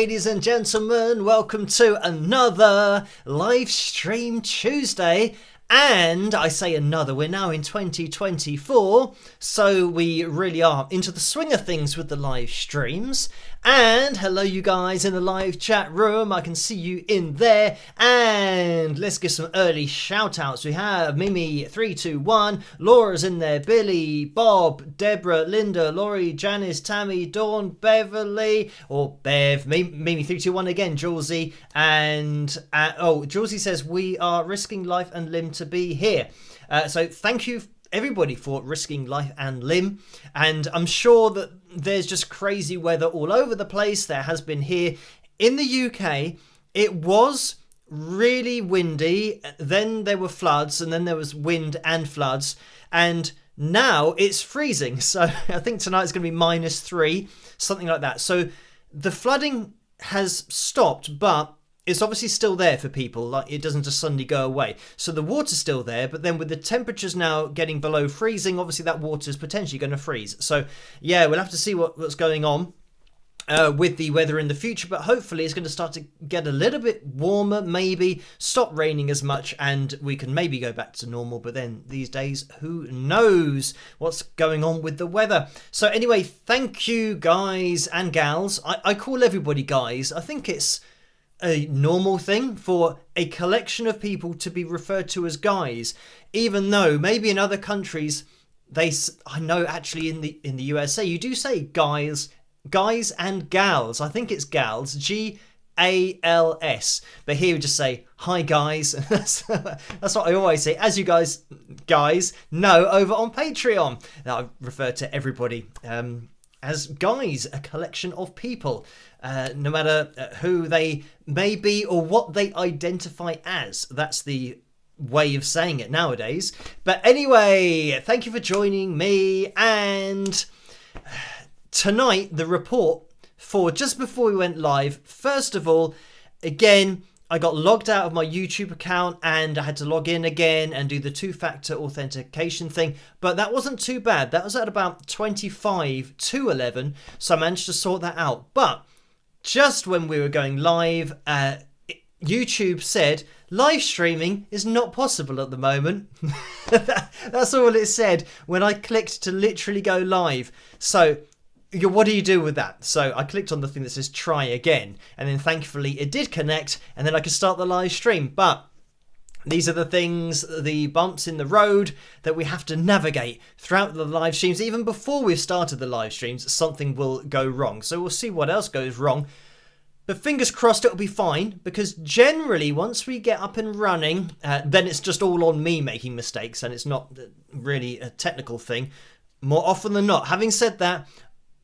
ladies and gentlemen, welcome to another live stream Tuesday. And I say another, we're now in 2024, so we really are into the swing of things with the live streams. And hello you guys in the live chat room, I can see you in there. And let's give some early shout outs. We have Mimi321, Laura's in there, Billy, Bob, Deborah, Linda, Laurie, Janice, Tammy, Dawn, Beverly, or Bev, Mimi321 again, Julesy, and Julesy says we are risking life and limb to be here. So thank you everybody for risking life and limb, and I'm sure that there's just crazy weather all over the place. There has been here in the UK. It was really windy, then there were floods, and then there was wind and floods, and now it's freezing. So I think tonight's going to be -3, something like that. So the flooding has stopped, but it's obviously still there for people. Like, it doesn't just suddenly go away. So the water's still there, but then with the temperatures now getting below freezing, obviously that water is potentially going to freeze. So yeah, we'll have to see what's going on with the weather in the future, but hopefully it's going to start to get a little bit warmer, maybe stop raining as much, and we can maybe go back to normal. But then these days, who knows what's going on with the weather. So anyway, thank you guys and gals. I call everybody guys. I think it's a normal thing for a collection of people to be referred to as guys, even though maybe in other countries I know actually in the USA you do say guys and gals. I think it's gals, GALS, but here we just say hi guys. That's what I always say, as you guys know over on Patreon. Now I refer to everybody as guys, a collection of people, no matter who they may be or what they identify as. That's the way of saying it nowadays. But anyway, thank you for joining me. And tonight, the report for just before we went live. First of all, again, I got logged out of my YouTube account and I had to log in again and do the 2-factor authentication thing. But that wasn't too bad. That was at about 25 to 11. So I managed to sort that out. But just when we were going live, YouTube said live streaming is not possible at the moment. That's all it said when I clicked to literally go live. So what do you do with that? So I clicked on the thing that says try again, and then thankfully it did connect, and then I could start the live stream. But these are the things, the bumps in the road that we have to navigate throughout the live streams. Even before we've started the live streams, something will go wrong. So we'll see what else goes wrong. But fingers crossed it'll be fine, because generally once we get up and running, then it's just all on me making mistakes, and it's not really a technical thing more often than not. Having said that,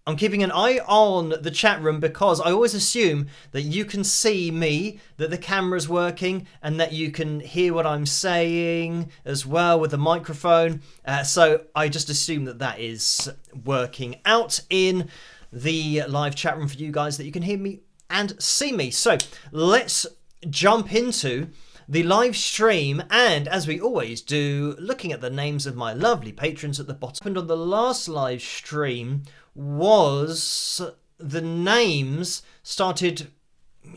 I'm keeping an eye on the chat room because I always assume that you can see me, that the camera's working, and that you can hear what I'm saying as well with the microphone. So I just assume that that is working out in the live chat room for you guys, that you can hear me and see me. So let's jump into the live stream, and as we always do, looking at the names of my lovely patrons at the bottom. And on the last live stream was the names started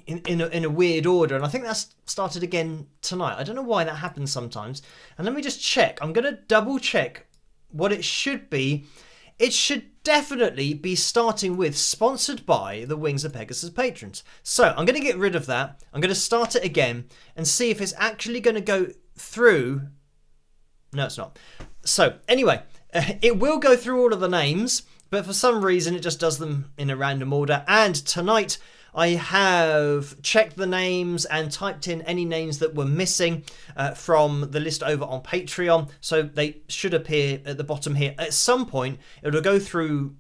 in a weird order, and I think that's started again tonight. I don't know why that happens sometimes. And let me just check. I'm going to double check what it should be. It should definitely be starting with sponsored by the Wings of Pegasus patrons. So I'm going to get rid of that. I'm going to start it again and see if it's actually going to go through. No, it's not. So anyway, it will go through all of the names, but for some reason it just does them in a random order. And tonight I have checked the names and typed in any names that were missing from the list over on Patreon. So they should appear at the bottom here. At some point, it'll go through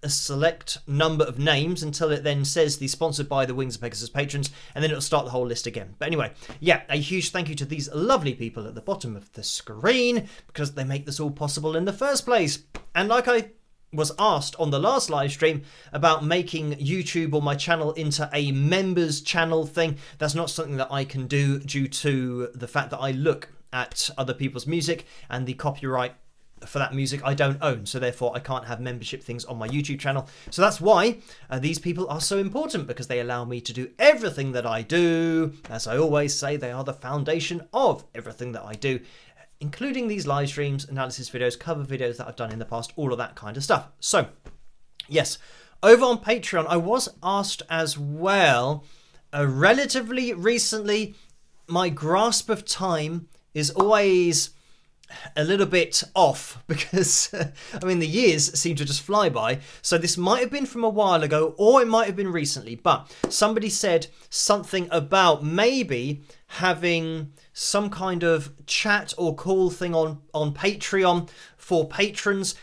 a select number of names until it then says the sponsored by the Wings of Pegasus patrons, and then it'll start the whole list again. But anyway, yeah, a huge thank you to these lovely people at the bottom of the screen, because they make this all possible in the first place. And like I was asked on the last live stream about making YouTube or my channel into a members channel thing, that's not something that I can do due to the fact that I look at other people's music, and the copyright for that music I don't own, so therefore I can't have membership things on my YouTube channel. So that's why these people are so important, because they allow me to do everything that I do. As I always say, they are the foundation of everything that I do, including these live streams, analysis videos, cover videos that I've done in the past, all of that kind of stuff. So, yes, over on Patreon, I was asked as well, relatively recently, my grasp of time is always a little bit off, because, I mean, the years seem to just fly by. So this might have been from a while ago, or it might have been recently, but somebody said something about maybe having some kind of chat or call thing on Patreon for patrons.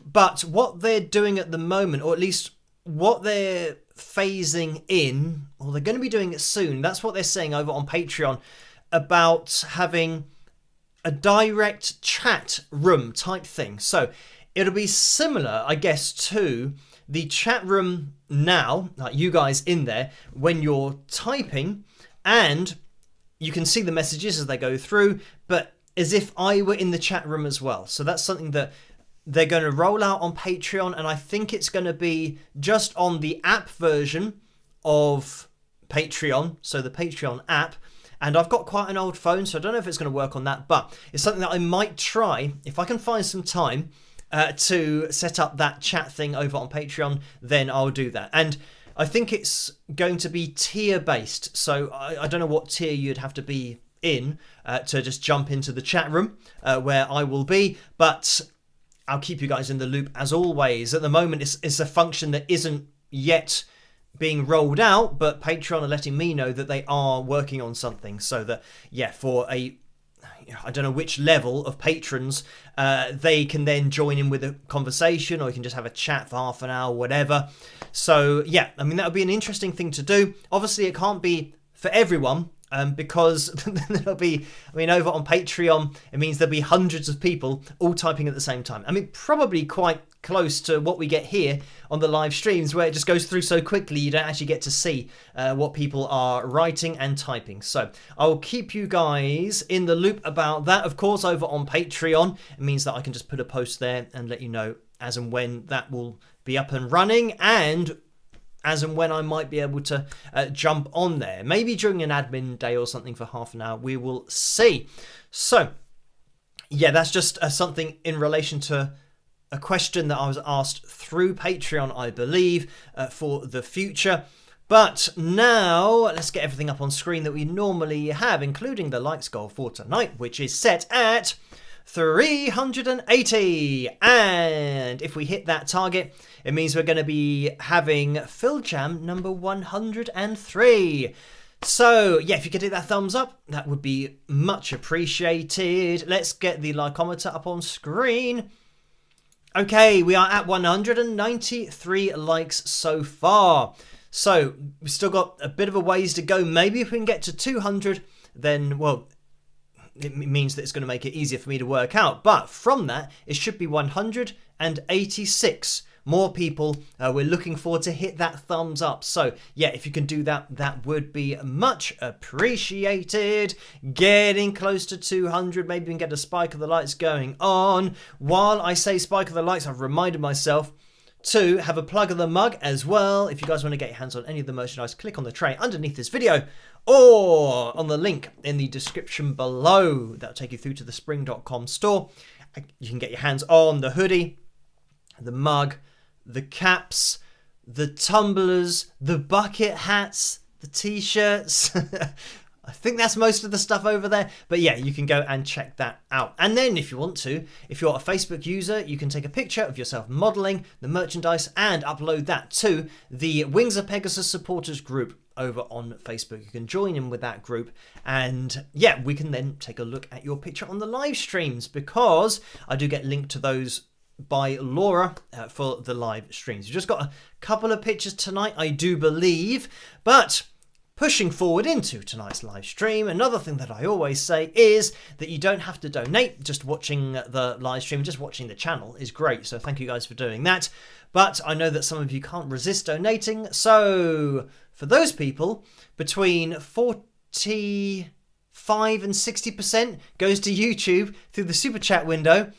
But what they're doing at the moment, or at least what they're phasing in, or they're going to be doing it soon. That's what they're saying over on Patreon about having a direct chat room type thing. So it'll be similar, I guess, to the chat room now, like you guys in there, when you're typing, and you can see the messages as they go through, but as if I were in the chat room as well. So that's something that they're going to roll out on Patreon, and I think it's going to be just on the app version of Patreon, so the Patreon app. And I've got quite an old phone, so I don't know if it's going to work on that, but it's something that I might try if I can find some time to set up that chat thing over on Patreon. Then I'll do that. And I think it's going to be tier based, so I don't know what tier you'd have to be in to just jump into the chat room where I will be, but I'll keep you guys in the loop as always. At the moment, it's a function that isn't yet being rolled out, but Patreon are letting me know that they are working on something, so that, yeah, for I don't know which level of patrons, they can then join in with a conversation, or you can just have a chat for half an hour, whatever. So yeah, I mean, that would be an interesting thing to do. Obviously, it can't be for everyone, because there'll be, I mean, over on Patreon, it means there'll be hundreds of people all typing at the same time. I mean, probably quite close to what we get here on the live streams, where it just goes through so quickly you don't actually get to see what people are writing and typing. So I'll keep you guys in the loop about that. Of course, over on Patreon, it means that I can just put a post there and let you know as and when that will be up and running, and as and when I might be able to jump on there. Maybe during an admin day or something for half an hour. We will see. So, yeah, that's just something in relation to a question that I was asked through Patreon, I believe, for the future. But now, let's get everything up on screen that we normally have, including the likes goal for tonight, which is set at 380. And if we hit that target, it means we're going to be having Phil Jam number 103. So yeah, if you could hit that thumbs up, that would be much appreciated. Let's get the likeometer up on screen. Okay, we are at 193 likes so far. So we've still got a bit of a ways to go. Maybe if we can get to 200, then, well, it means that it's going to make it easier for me to work out. But from that, it should be 186 more people. We're looking forward to hit that thumbs up. So yeah, if you can do that, that would be much appreciated. Getting close to 200. Maybe we can get a spike of the lights going on. While I say spike of the lights, I've reminded myself to have a plug of the mug as well. If you guys want to get your hands on any of the merchandise, click on the tray underneath this video or on the link in the description below. That'll take you through to the spring.com store. You can get your hands on the hoodie, the mug, the caps, the tumblers, the bucket hats, the t-shirts. I think that's most of the stuff over there. But yeah, you can go and check that out. And then if you want to, if you're a Facebook user, you can take a picture of yourself modeling the merchandise and upload that to the Wings of Pegasus supporters group over on Facebook. You can join in with that group, and yeah, we can then take a look at your picture on the live streams, because I do get linked to those by Laura for the live streams. We've just got a couple of pictures tonight, I do believe, but pushing forward into tonight's live stream, another thing that I always say is that you don't have to donate. Just watching the live stream, just watching the channel is great, so thank you guys for doing that. But I know that some of you can't resist donating, so for those people, between 45 and 60% goes to YouTube through the Super Chat window,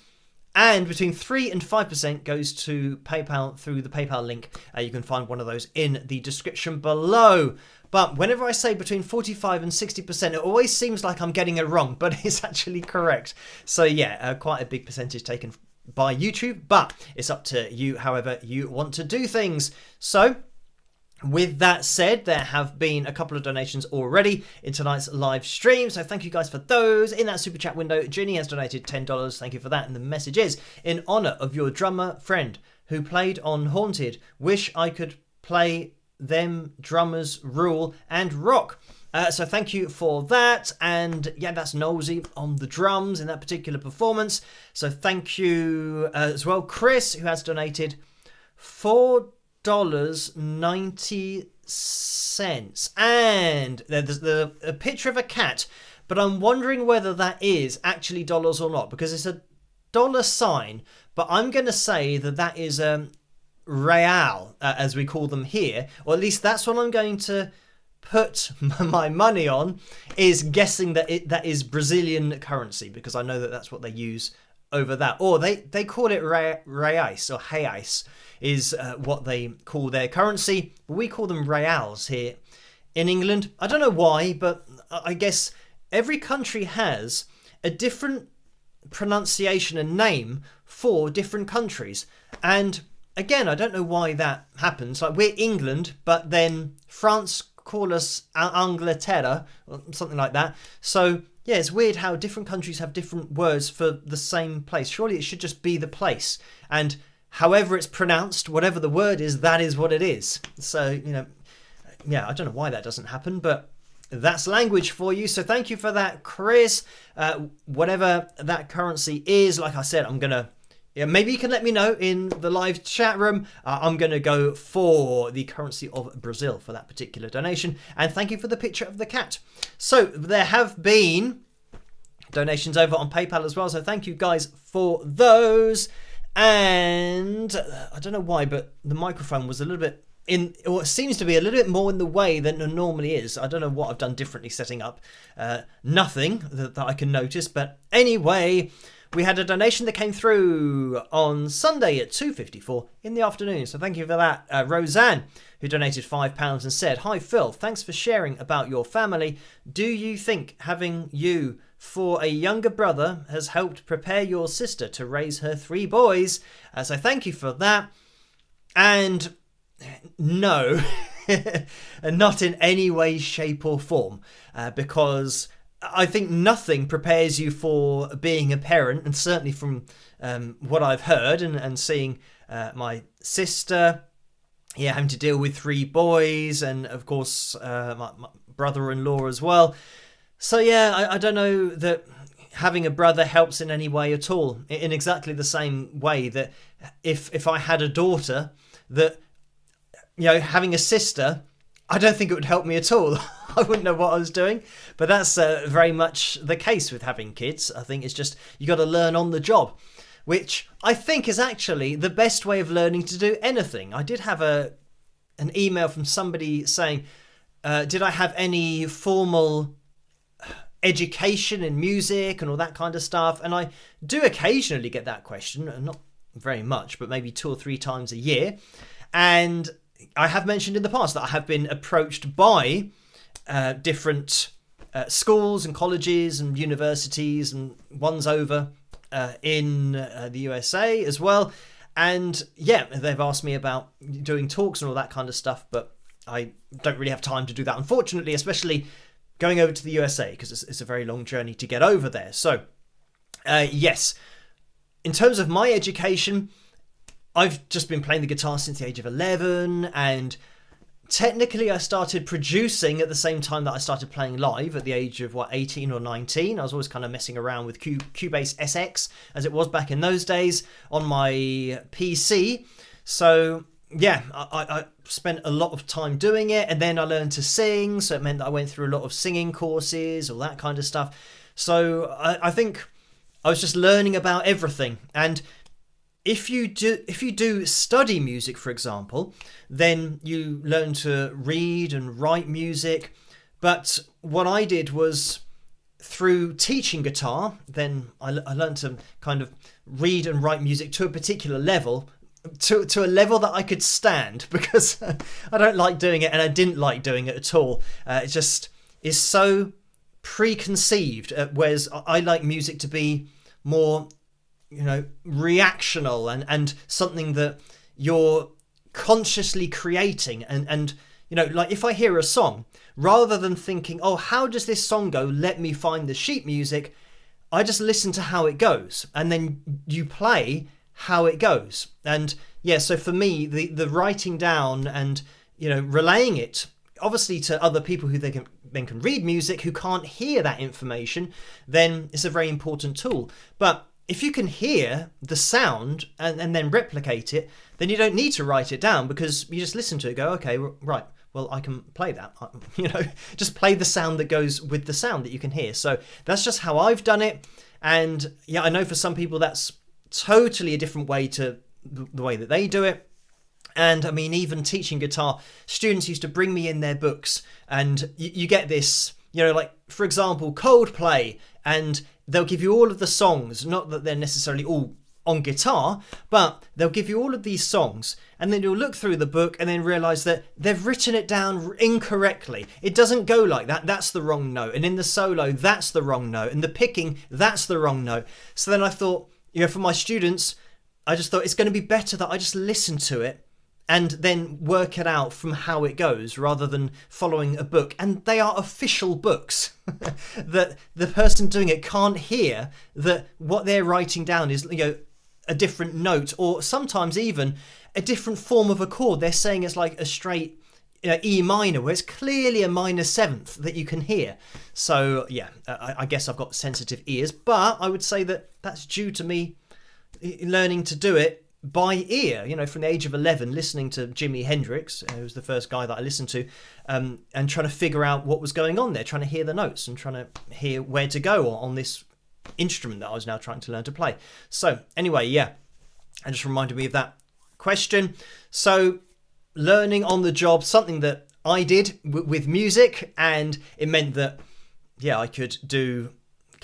and between 3 and 5% goes to PayPal through the PayPal link. You can find one of those in the description below. But whenever I say between 45 and 60%, it always seems like I'm getting it wrong, but it's actually correct. So yeah, quite a big percentage taken by YouTube, but it's up to you however you want to do things. So with that said, there have been a couple of donations already in tonight's live stream, so thank you guys for those. In that super chat window, Ginny has donated $10. Thank you for that. And the message is, in honour of your drummer friend who played on Haunted, wish I could play them drummers rule and rock. So thank you for that. And yeah, that's Nosy on the drums in that particular performance. So thank you as well. Chris, who has donated $4 $2.90. And there's a picture of a cat, but I'm wondering whether that is actually dollars or not, because it's a dollar sign, but I'm going to say that is real, as we call them here, or at least that's what I'm going to put my money on, is guessing that that is Brazilian currency, because I know that that's what they use over that. Or they call it reais, or reais is what they call their currency, but we call them reals here in England. I don't know why, but I guess every country has a different pronunciation and name for different countries. And again, I don't know why that happens. Like, we're England, but then France call us Angleterre or something like that. So yeah, it's weird how different countries have different words for the same place. Surely it should just be the place, and however it's pronounced, whatever the word is, that is what it is. So, yeah, I don't know why that doesn't happen, but that's language for you. So thank you for that, Chris. Whatever that currency is, like I said, I'm going to... maybe you can let me know in the live chat room. I'm going to go for the currency of Brazil for that particular donation. And thank you for the picture of the cat. So there have been donations over on PayPal as well. So thank you guys for those. And I don't know why, but the microphone was a little bit it seems to be a little bit more in the way than it normally is. I don't know what I've done differently setting up. Nothing that I can notice. But anyway, we had a donation that came through on Sunday at 2:54 in the afternoon. So thank you for that. Roseanne, who donated £5 and said, "Hi Phil, thanks for sharing about your family. Do you think having you for a younger brother has helped prepare your sister to raise her 3 boys?" So thank you for that. And no, not in any way, shape or form, because I think nothing prepares you for being a parent, and certainly from what I've heard and seeing my sister, having to deal with 3 boys, and of course my brother-in-law as well. So I don't know that having a brother helps in any way at all, in exactly the same way that if I had a daughter, that having a sister, I don't think it would help me at all. I wouldn't know what I was doing. But that's very much the case with having kids. I think it's just, you got to learn on the job, which I think is actually the best way of learning to do anything. I did have an email from somebody saying, did I have any formal education in music and all that kind of stuff? And I do occasionally get that question, and not very much, but maybe 2 or 3 times a year. And I have mentioned in the past that I have been approached by different schools and colleges and universities, and ones over in the USA as well. And they've asked me about doing talks and all that kind of stuff, but I don't really have time to do that, unfortunately, especially going over to the USA, because it's a very long journey to get over there. So yes, in terms of my education, I've just been playing the guitar since the age of 11, and technically I started producing at the same time that I started playing live at the age of 18 or 19. I was always kind of messing around with Cubase SX, as it was back in those days, on my PC. So I spent a lot of time doing it, and then I learned to sing, so it meant that I went through a lot of singing courses, all that kind of stuff. So I think I was just learning about everything. And if you do study music, for example, then you learn to read and write music. But what I did was, through teaching guitar, then I learned to kind of read and write music to a particular level, to a level that I could stand, because I don't like doing it, and I didn't like doing it at all. It just is so preconceived, whereas I like music to be more, reactional and something that you're consciously creating. And like, if I hear a song, rather than thinking, oh, how does this song go? Let me find the sheet music. I just listen to how it goes, and then you play how it goes. And so for me, the writing down and relaying it, obviously, to other people who then can read music, who can't hear that information, then it's a very important tool. But if you can hear the sound and then replicate it, then you don't need to write it down, because you just listen to it, go, okay, right, well, I can play that, just play the sound that goes with the sound that you can hear. So that's just how I've done it. And yeah, I know for some people that's totally a different way to the way that they do it. And I mean, even teaching guitar, students used to bring me in their books, and you get this, like, for example, Coldplay, and they'll give you all of the songs, not that they're necessarily all on guitar, but they'll give you all of these songs, and then you'll look through the book and then realize that they've written it down incorrectly. It doesn't go like that. That's the wrong note. And in the solo, that's the wrong note. And the picking, that's the wrong note. So then I thought, for my students, I just thought it's going to be better that I just listen to it and then work it out from how it goes, rather than following a book. And they are official books that the person doing it can't hear that what they're writing down is, a different note, or sometimes even a different form of a chord. They're saying it's like a straight E minor, where it's clearly a minor seventh that you can hear. So yeah, I guess I've got sensitive ears, but I would say that that's due to me learning to do it by ear, from the age of 11, listening to Jimi Hendrix, who was the first guy that I listened to, and trying to figure out what was going on there, trying to hear the notes and trying to hear where to go on this instrument that I was now trying to learn to play. So anyway, yeah, and just reminded me of that question. So learning on the job, something that I did with music, and it meant that, I could do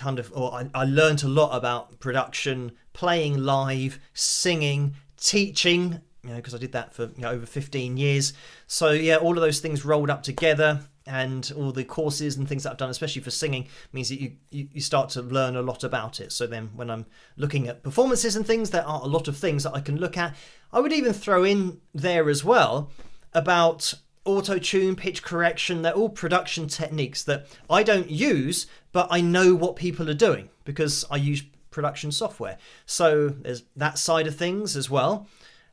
I learned a lot about production, playing live, singing, teaching, because I did that for over 15 years. So yeah, all of those things rolled up together, and all the courses and things that I've done, especially for singing, means that you start to learn a lot about it. So then when I'm looking at performances and things, there are a lot of things that I can look at. I would even throw in there as well about auto-tune, pitch correction. They're all production techniques that I don't use, but I know what people are doing because I use production software. So there's that side of things as well.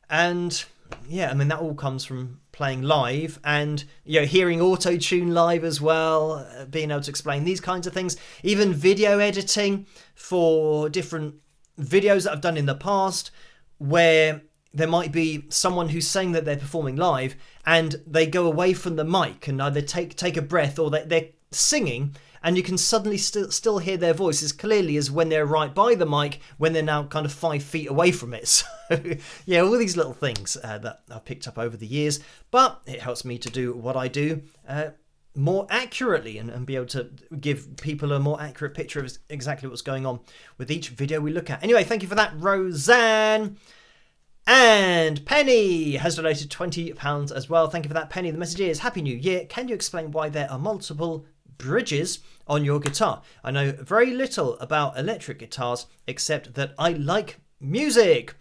And yeah, I mean, that all comes from playing live, and hearing auto-tune live as well, being able to explain these kinds of things, even video editing for different videos that I've done in the past, where there might be someone who's saying that they're performing live and they go away from the mic and either take a breath, or they're singing, and you can suddenly still hear their voice as clearly as when they're right by the mic, when they're now kind of 5 feet away from it. So yeah, all these little things that I've picked up over the years, but it helps me to do what I do more accurately, and be able to give people a more accurate picture of exactly what's going on with each video we look at. Anyway, thank you for that, Roseanne. And Penny has donated £20 as well. Thank you for that, Penny. The message is, Happy New Year. Can you explain why there are multiple bridges on your guitar? I know very little about electric guitars, except that I like music.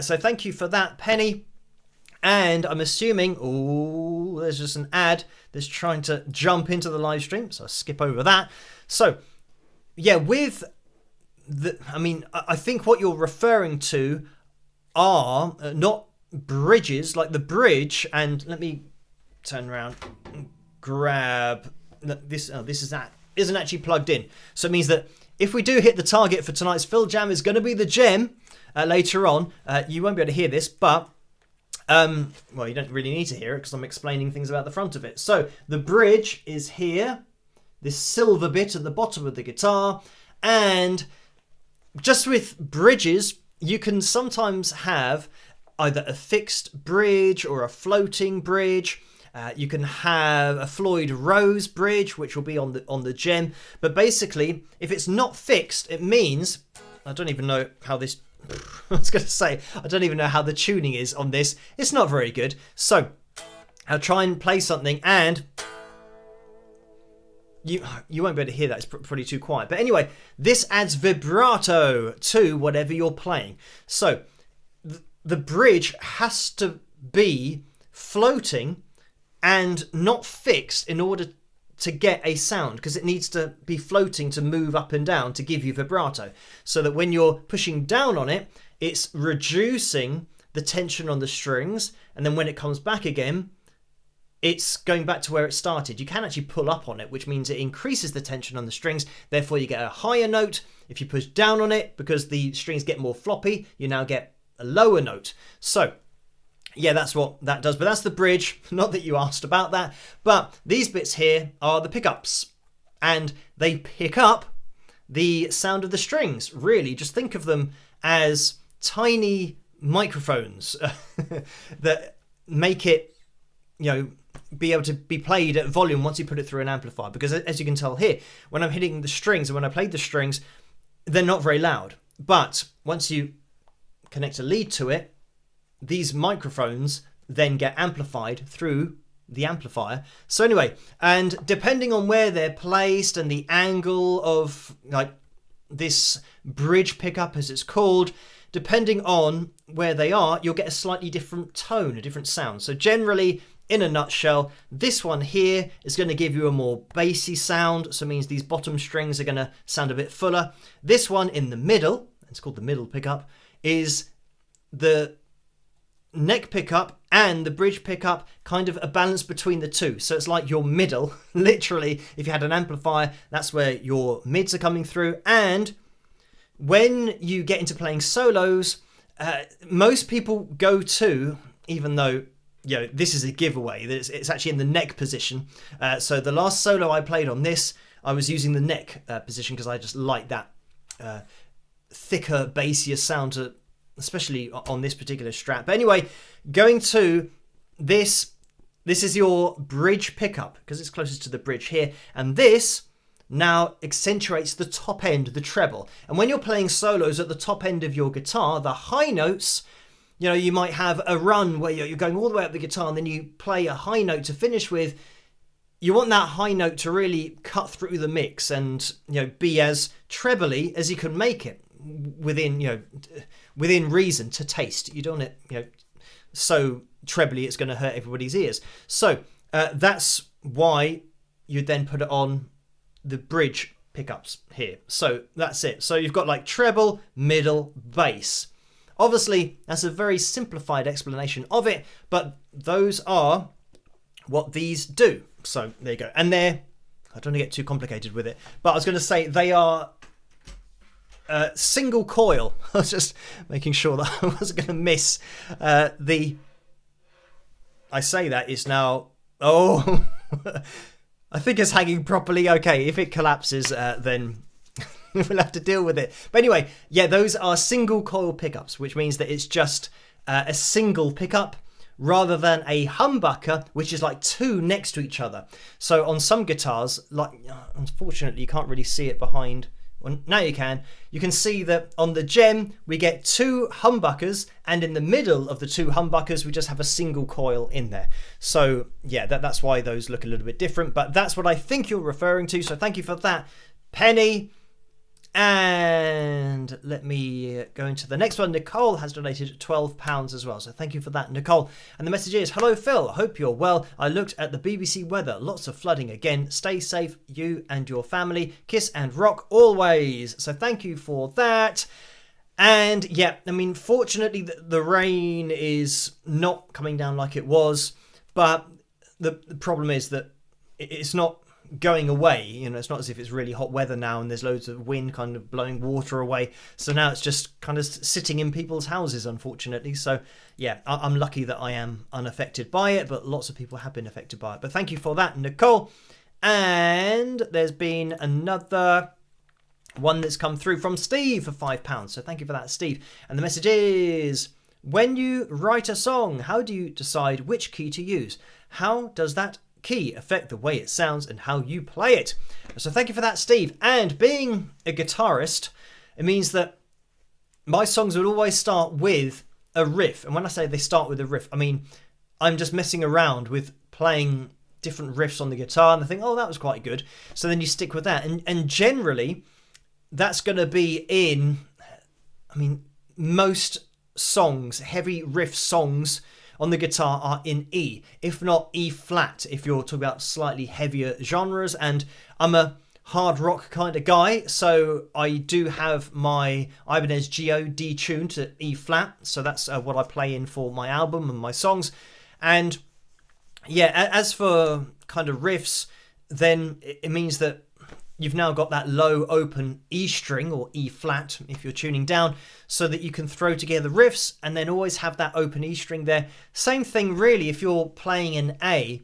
So thank you for that, Penny. And I'm assuming, there's just an ad that's trying to jump into the live stream, so I'll skip over that. So yeah, I think what you're referring to are not bridges, like the bridge, and let me turn around and grab this. This isn't actually plugged in, so it means that if we do hit the target for tonight's Phil Jam, is going to be the gem later on. You won't be able to hear this, but well, you don't really need to hear it because I'm explaining things about the front of it. So the bridge is here, this silver bit at the bottom of the guitar, and just with bridges, you can sometimes have either a fixed bridge or a floating bridge. You can have a Floyd Rose bridge, which will be on the gem. But basically, if it's not fixed, it means, I don't even know how this, I was going to say, I don't even know how the tuning is on this. It's not very good. So I'll try and play something, and you won't be able to hear that. It's probably too quiet. But anyway, this adds vibrato to whatever you're playing. So the bridge has to be floating and not fixed in order to get a sound, because it needs to be floating to move up and down to give you vibrato, so that when you're pushing down on it, it's reducing the tension on the strings, and then when it comes back again, it's going back to where it started. You can actually pull up on it, which means it increases the tension on the strings, therefore you get a higher note If you push down on it, because the strings get more floppy, you now get a lower note. So yeah, that's what that does. But that's the bridge. Not that you asked about that. But these bits here are the pickups. And they pick up the sound of the strings. Really, just think of them as tiny microphones that make it, be able to be played at volume once you put it through an amplifier. Because as you can tell here, when I'm hitting the strings and when I played the strings, they're not very loud. But once you connect a lead to it, these microphones then get amplified through the amplifier. So anyway, and depending on where they're placed and the angle of like this bridge pickup, as it's called, depending on where they are, you'll get a slightly different tone, a different sound. So generally, in a nutshell, this one here is going to give you a more bassy sound. So it means these bottom strings are going to sound a bit fuller. This one in the middle, it's called the middle pickup, is the neck pickup and the bridge pickup, kind of a balance between the two. So it's like your middle, literally, if you had an amplifier, that's where your mids are coming through. And when you get into playing solos, most people go to, even though this is a giveaway, it's actually in the neck position. So the last solo I played on this, I was using the neck position because I just like that thicker, bassier sound, especially on this particular Strat. But anyway, going to this is your bridge pickup because it's closest to the bridge here. And this now accentuates the top end, the treble. And when you're playing solos at the top end of your guitar, the high notes, you might have a run where you're going all the way up the guitar and then you play a high note to finish with. You want that high note to really cut through the mix and, be as trebly as you can make it within reason to taste. You don't want it, so trebly it's going to hurt everybody's ears. So that's why you then put it on the bridge pickups here. So that's it. So you've got like treble, middle, bass. Obviously, that's a very simplified explanation of it, but those are what these do. So there you go. And I don't want to get too complicated with it, but I was going to say they are single coil. I was just making sure that I wasn't going to miss I say that is now, I think it's hanging properly. Okay, if it collapses, then we'll have to deal with it. But anyway, yeah, those are single coil pickups, which means that it's just a single pickup rather than a humbucker, which is like two next to each other. So on some guitars, like unfortunately you can't really see it behind. Well, now you can. You can see that on the Gem we get two humbuckers, and in the middle of the two humbuckers we just have a single coil in there. So yeah, that's why those look a little bit different, but that's what I think you're referring to. So thank you for that, Penny. And let me go into the next one. Nicole has donated £12 as well. So thank you for that, Nicole. And the message is, hello, Phil. I hope you're well. I looked at the BBC weather. Lots of flooding again. Stay safe, you and your family. Kiss and rock always. So thank you for that. And yeah, I mean, fortunately, the rain is not coming down like it was. But the problem is that it's not going away. It's not as if it's really hot weather now and there's loads of wind kind of blowing water away. So now it's just kind of sitting in people's houses, unfortunately. So yeah, I'm lucky that I am unaffected by it, but lots of people have been affected by it. But thank you for that, Nicole. And there's been another one that's come through from Steve for £5. So thank you for that, Steve. And the message is, when you write a song, how do you decide which key to use? How does that key affect the way it sounds and how you play it? So thank you for that, Steve. And being a guitarist, it means that my songs would always start with a riff. And when I say they start with a riff, I mean I'm just messing around with playing different riffs on the guitar and I think, oh, that was quite good. So then you stick with that. And generally that's going to be in, most songs, heavy riff songs on the guitar are in E, if not E flat, if you're talking about slightly heavier genres. And I'm a hard rock kind of guy, so I do have my Ibanez Geo detuned to E flat, so that's what I play in for my album and my songs. And yeah, as for kind of riffs, then it means that you've now got that low open E string, or E flat if you're tuning down, so that you can throw together riffs and then always have that open E string there. Same thing really if you're playing an A,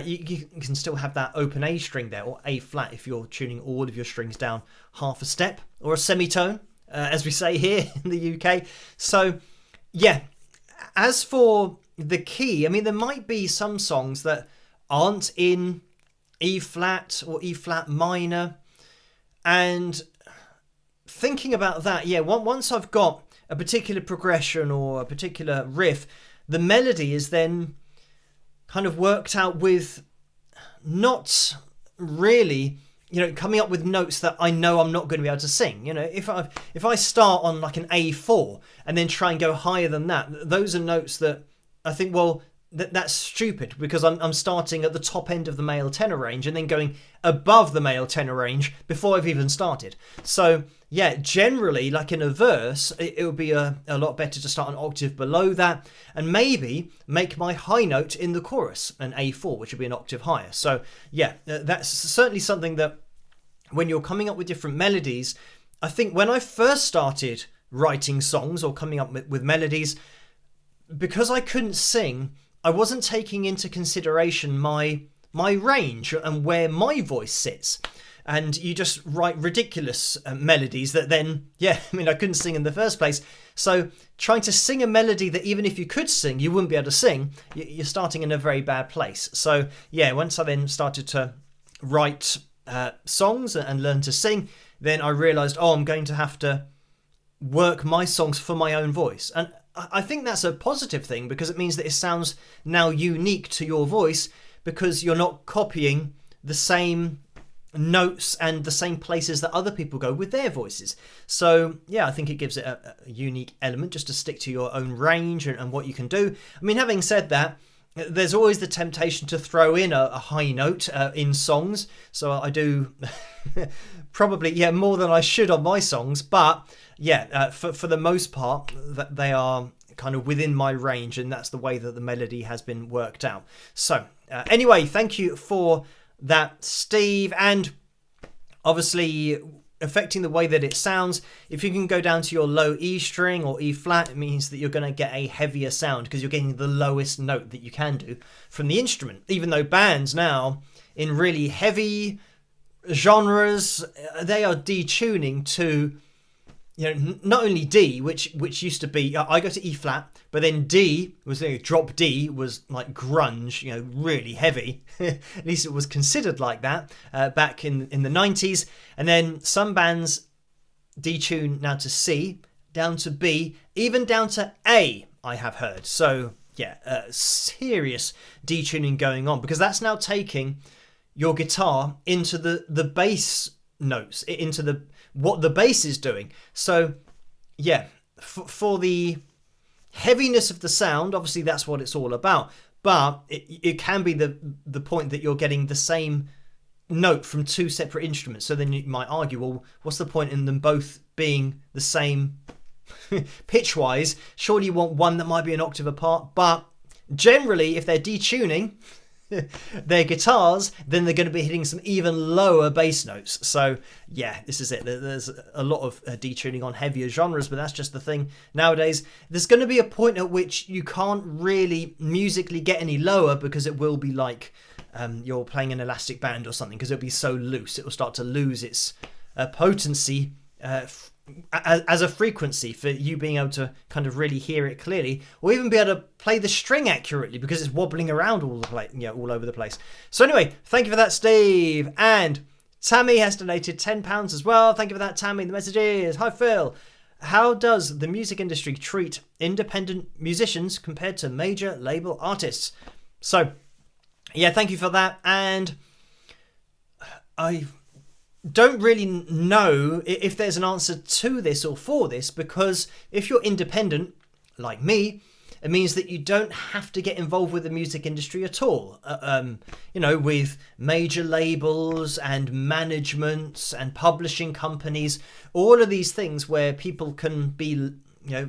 you can still have that open A string there, or A flat if you're tuning all of your strings down half a step, or a semitone, as we say here in the UK. So yeah, as for the key, I mean, there might be some songs that aren't in E flat or E flat minor, and thinking about that, yeah, once I've got a particular progression or a particular riff, the melody is then kind of worked out with not really, coming up with notes that I know I'm not going to be able to sing. If I start on like an A4 and then try and go higher than that, those are notes that I think, well, that's stupid, because I'm starting at the top end of the male tenor range and then going above the male tenor range before I've even started. So yeah, generally, like in a verse, it would be a lot better to start an octave below that and maybe make my high note in the chorus an A4, which would be an octave higher. So yeah, that's certainly something that when you're coming up with different melodies, I think when I first started writing songs or coming up with melodies, because I couldn't sing, I wasn't taking into consideration my range and where my voice sits. And you just write ridiculous melodies that then, I couldn't sing in the first place. So trying to sing a melody that even if you could sing, you wouldn't be able to sing, you're starting in a very bad place. So yeah, once I then started to write songs and learn to sing, then I realised, I'm going to have to work my songs for my own voice. And I think that's a positive thing, because it means that it sounds now unique to your voice, because you're not copying the same notes and the same places that other people go with their voices. So yeah, I think it gives it a unique element just to stick to your own range and what you can do. I mean, having said that, there's always the temptation to throw in a high note in songs. So I do probably, more than I should on my songs. But yeah, for the most part, that they are kind of within my range, and that's the way that the melody has been worked out. So anyway, thank you for that, Steve. And obviously affecting the way that it sounds, if you can go down to your low E string or E flat, it means that you're going to get a heavier sound, because you're getting the lowest note that you can do from the instrument. Even though bands now in really heavy genres, they are detuning to not only D, which used to be, I go to E flat, but then D was, drop D was like grunge, really heavy. At least it was considered like that back in the 90s. And then some bands detune now to C, down to B, even down to A, I have heard. So yeah, serious detuning going on, because that's now taking your guitar into the bass notes, into what the bass is doing. So yeah, for the heaviness of the sound, obviously that's what it's all about, but it can be the point that you're getting the same note from two separate instruments. So then you might argue, well, what's the point in them both being the same pitch wise? Surely you want one that might be an octave apart. But generally, if they're detuning their guitars, then they're going to be hitting some even lower bass notes. So yeah, this is it. There's a lot of detuning on heavier genres, but that's just the thing nowadays. There's going to be a point at which you can't really musically get any lower, because it will be like you're playing an elastic band or something, because it'll be so loose. It will start to lose its potency as a frequency for you being able to kind of really hear it clearly, or even be able to play the string accurately, because it's wobbling around all over the place. So anyway, thank you for that, Steve. And Tammy has donated £10 as well. Thank you for that, Tammy. The message is, hi Phil, how does the music industry treat independent musicians compared to major label artists? So yeah, thank you for that. And I don't really know if there's an answer to this or for this, because if you're independent like me, it means that you don't have to get involved with the music industry at all. With major labels and managements and publishing companies, all of these things where people can be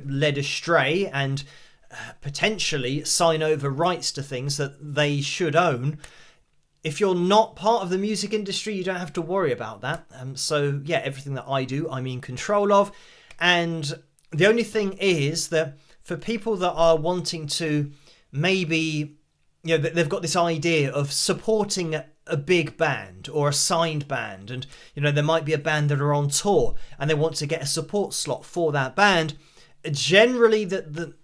led astray and potentially sign over rights to things that they should own. if you're not part of the music industry, you don't have to worry about that. So yeah, everything that I do, I'm in control of. And the only thing is that for people that are wanting to maybe, they've got this idea of supporting a big band or a signed band, and there might be a band that are on tour and they want to get a support slot for that band. Generally, the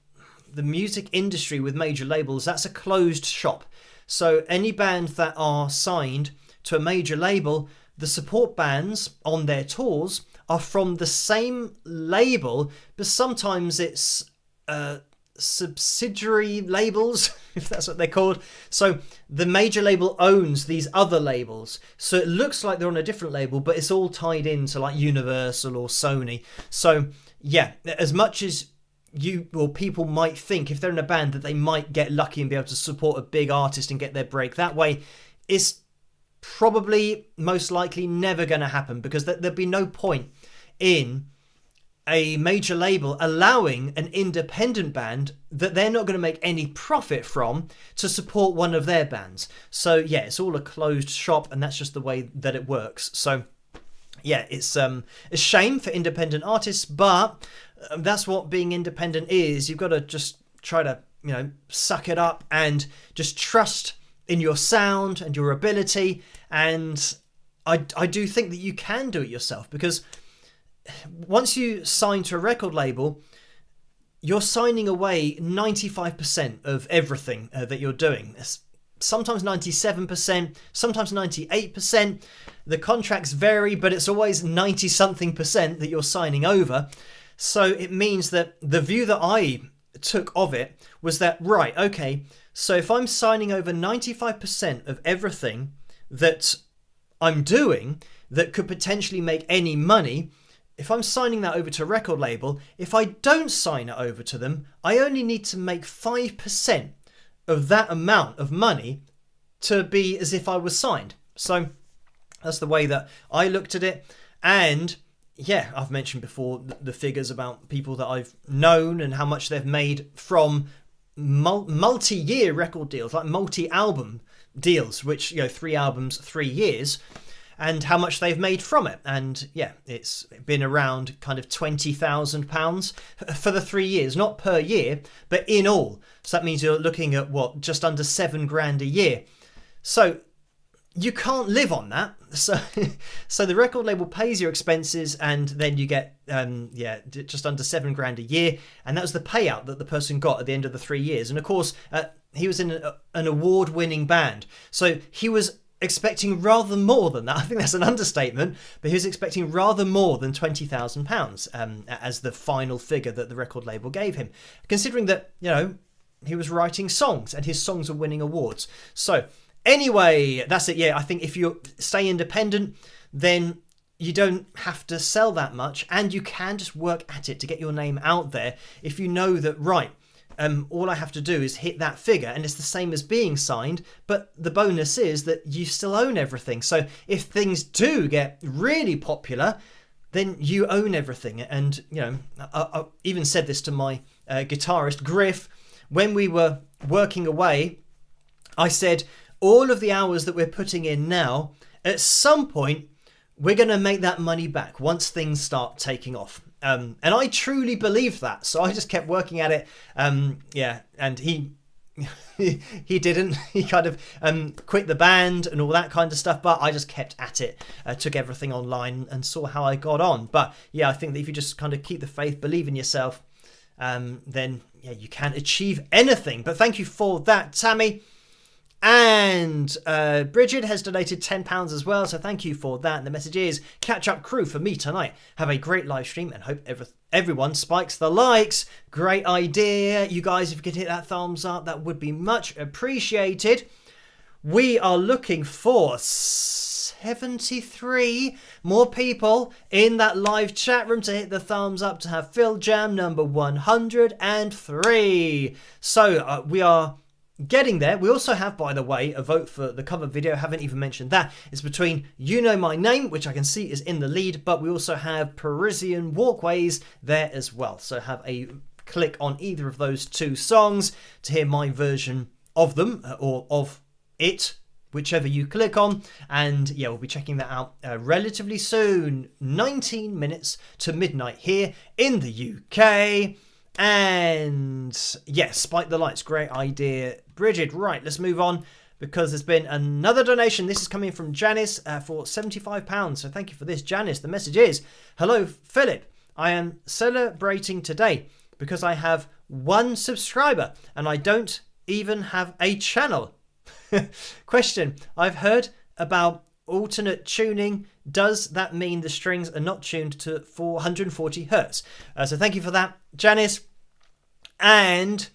music industry with major labels, that's a closed shop. So any bands that are signed to a major label, the support bands on their tours are from the same label, but sometimes it's subsidiary labels, if that's what they're called. So the major label owns these other labels, so it looks like they're on a different label, but it's all tied into like Universal or Sony. So yeah, as much as you or people might think, if they're in a band, that they might get lucky and be able to support a big artist and get their break that way, it's probably most likely never going to happen, because there'd be no point in a major label allowing an independent band that they're not going to make any profit from to support one of their bands. So yeah, it's all a closed shop, and that's just the way that it works. So yeah, it's a shame for independent artists, but that's what being independent is. You've got to just try to, suck it up and just trust in your sound and your ability. And I do think that you can do it yourself, because once you sign to a record label, you're signing away 95% of everything that you're doing. Sometimes 97%, sometimes 98%. The contracts vary, but it's always 90-something% that you're signing over. So it means that the view that I took of it was that, right, okay, so if I'm signing over 95% of everything that I'm doing that could potentially make any money, if I'm signing that over to a record label, if I don't sign it over to them, I only need to make 5% of that amount of money to be as if I was signed. So that's the way that I looked at it. And yeah, I've mentioned before the figures about people that I've known and how much they've made from multi-year record deals, like multi-album deals, which, 3 albums, 3 years, and how much they've made from it. And yeah, it's been around kind of £20,000 for the 3 years, not per year, but in all. So that means you're looking at just under $7,000 a year. So you can't live on that. So the record label pays your expenses, and then you get just under $7,000 a year, and that was the payout that the person got at the end of the 3 years. And of course, he was in an award-winning band, so he was expecting rather more than that. I think that's an understatement, but he was expecting rather more than £20,000 as the final figure that the record label gave him, considering that he was writing songs and his songs were winning awards. So anyway, that's it. Yeah, I think if you stay independent, then you don't have to sell that much, and you can just work at it to get your name out there. If you know that, right, all I have to do is hit that figure, and it's the same as being signed, but the bonus is that you still own everything. So if things do get really popular, then you own everything. And I even said this to my guitarist Griff when we were working away. I said, all of the hours that we're putting in now, at some point we're going to make that money back once things start taking off. And I truly believed that, so I just kept working at it. And he he didn't. He kind of quit the band and all that kind of stuff, but I just kept at it, took everything online and saw how I got on. But yeah, I think that if you just kind of keep the faith, believe in yourself, then yeah, you can achieve anything. But thank you for that, Tammy. And Bridget has donated £10 as well, so thank you for that. And the message is, catch up crew for me tonight. Have a great live stream and hope everyone spikes the likes. Great idea. You guys, if you could hit that thumbs up, that would be much appreciated. We are looking for 73 more people in that live chat room to hit the thumbs up to have Phil Jam number 103. So we are getting there. We also have, by the way, a vote for the cover video. Haven't even mentioned that. It's between You Know My Name, which I can see is in the lead, but we also have Parisian Walkways there as well. So have a click on either of those two songs to hear my version of them, or of it, whichever you click on. And yeah, we'll be checking that out relatively soon. 19 minutes to midnight here in the UK. And yeah, Spike the Lights, great idea, Bridget. Right, let's move on, because there's been another donation. This is coming from Janice for £75. So thank you for this, Janice. The message is, hello, Philip. I am celebrating today because I have 1 subscriber and I don't even have a channel. Question. I've heard about alternate tuning. Does that mean the strings are not tuned to 440 hertz? So thank you for that, Janice. And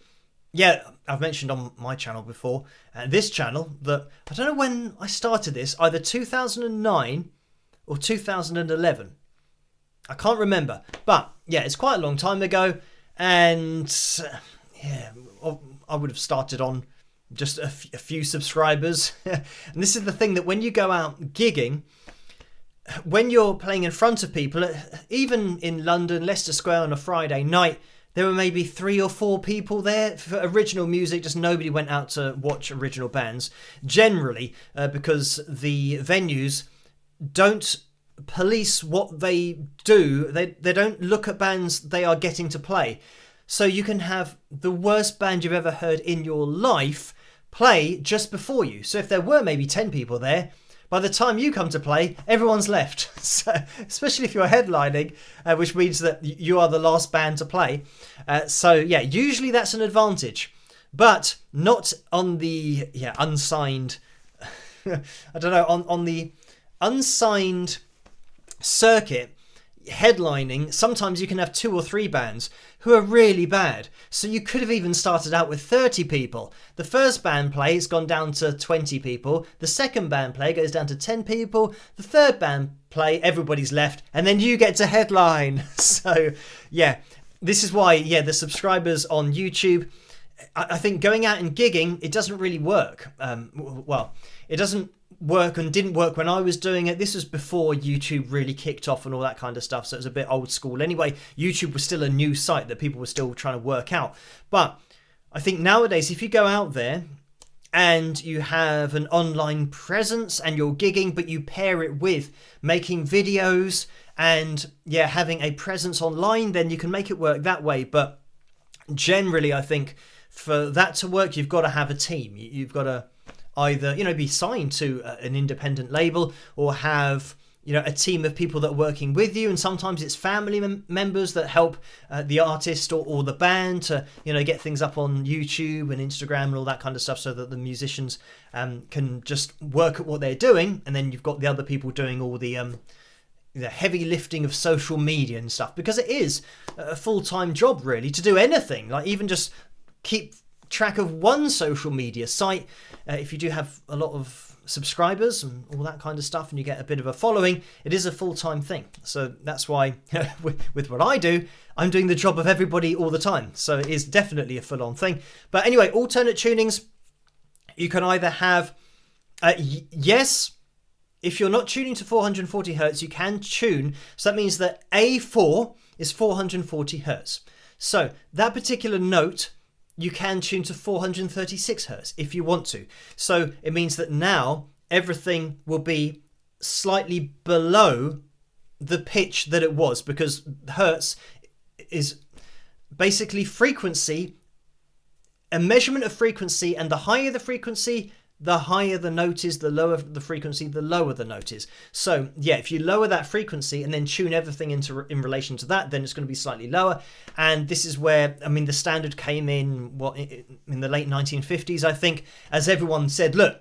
yeah, I've mentioned on my channel before, this channel, that I don't know when I started this, either 2009 or 2011. I can't remember. But yeah, it's quite a long time ago. And yeah, I would have started on just a few subscribers. And this is the thing, that when you go out gigging, when you're playing in front of people, even in London, Leicester Square on a Friday night, there were maybe 3 or 4 people there for original music. Just nobody went out to watch original bands. Generally, because the venues don't police what they do. They don't look at bands they are getting to play. So you can have the worst band you've ever heard in your life play just before you. So if there were maybe 10 people there, by the time you come to play, everyone's left. So, especially if you're headlining, which means that you are the last band to play. So yeah, usually that's an advantage, but not on the unsigned. I don't know, on the unsigned circuit. Headlining, sometimes you can have 2 or 3 bands who are really bad. So you could have even started out with 30 people. The first band play has gone down to 20 people. The second band play goes down to 10 people. The third band play, everybody's left, and then you get to headline. So yeah, this is why, yeah, the subscribers on YouTube, I think going out and gigging, it doesn't really work. Well, it doesn't work and didn't work when I was doing it. This was before YouTube really kicked off and all that kind of stuff, so it was a bit old school. Anyway, YouTube was still a new site that people were still trying to work out. But I think nowadays, if you go out there and you have an online presence and you're gigging, but you pair it with making videos and yeah, having a presence online, then you can make it work that way. But generally, I think for that to work, you've got to have a team. You've got to either, be signed to an independent label, or have, a team of people that are working with you. And sometimes it's family members that help the artist or the band to, get things up on YouTube and Instagram and all that kind of stuff, so that the musicians can just work at what they're doing. And then you've got the other people doing all the heavy lifting of social media and stuff, because it is a full-time job really to do anything, like even just keep track of one social media site. If you do have a lot of subscribers and all that kind of stuff, and you get a bit of a following, it is a full-time thing. So that's why with what I do, I'm doing the job of everybody all the time. So it is definitely a full-on thing. But anyway, alternate tunings, you can either have yes, if you're not tuning to 440 hertz, you can tune. So that means that A4 is 440 hertz. So that particular note, you can tune to 436 hertz if you want to. So it means that now everything will be slightly below the pitch that it was, because hertz is basically frequency, a measurement of frequency, and the higher the frequency, the higher the note is, the lower the frequency, the lower the note is. So yeah, if you lower that frequency and then tune everything in relation to that, then it's going to be slightly lower. And this is where, the standard came in, in the late 1950s, I think, as everyone said, look,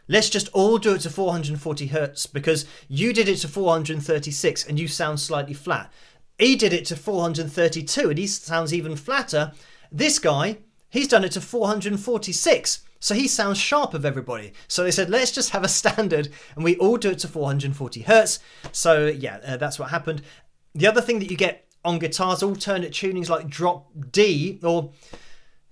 let's just all do it to 440 hertz, because you did it to 436 and you sound slightly flat. He did it to 432 and he sounds even flatter. This guy, he's done it to 446. So he sounds sharp of everybody. So they said, let's just have a standard and we all do it to 440 hertz. So yeah, that's what happened. The other thing that you get on guitars, alternate tunings like drop D, or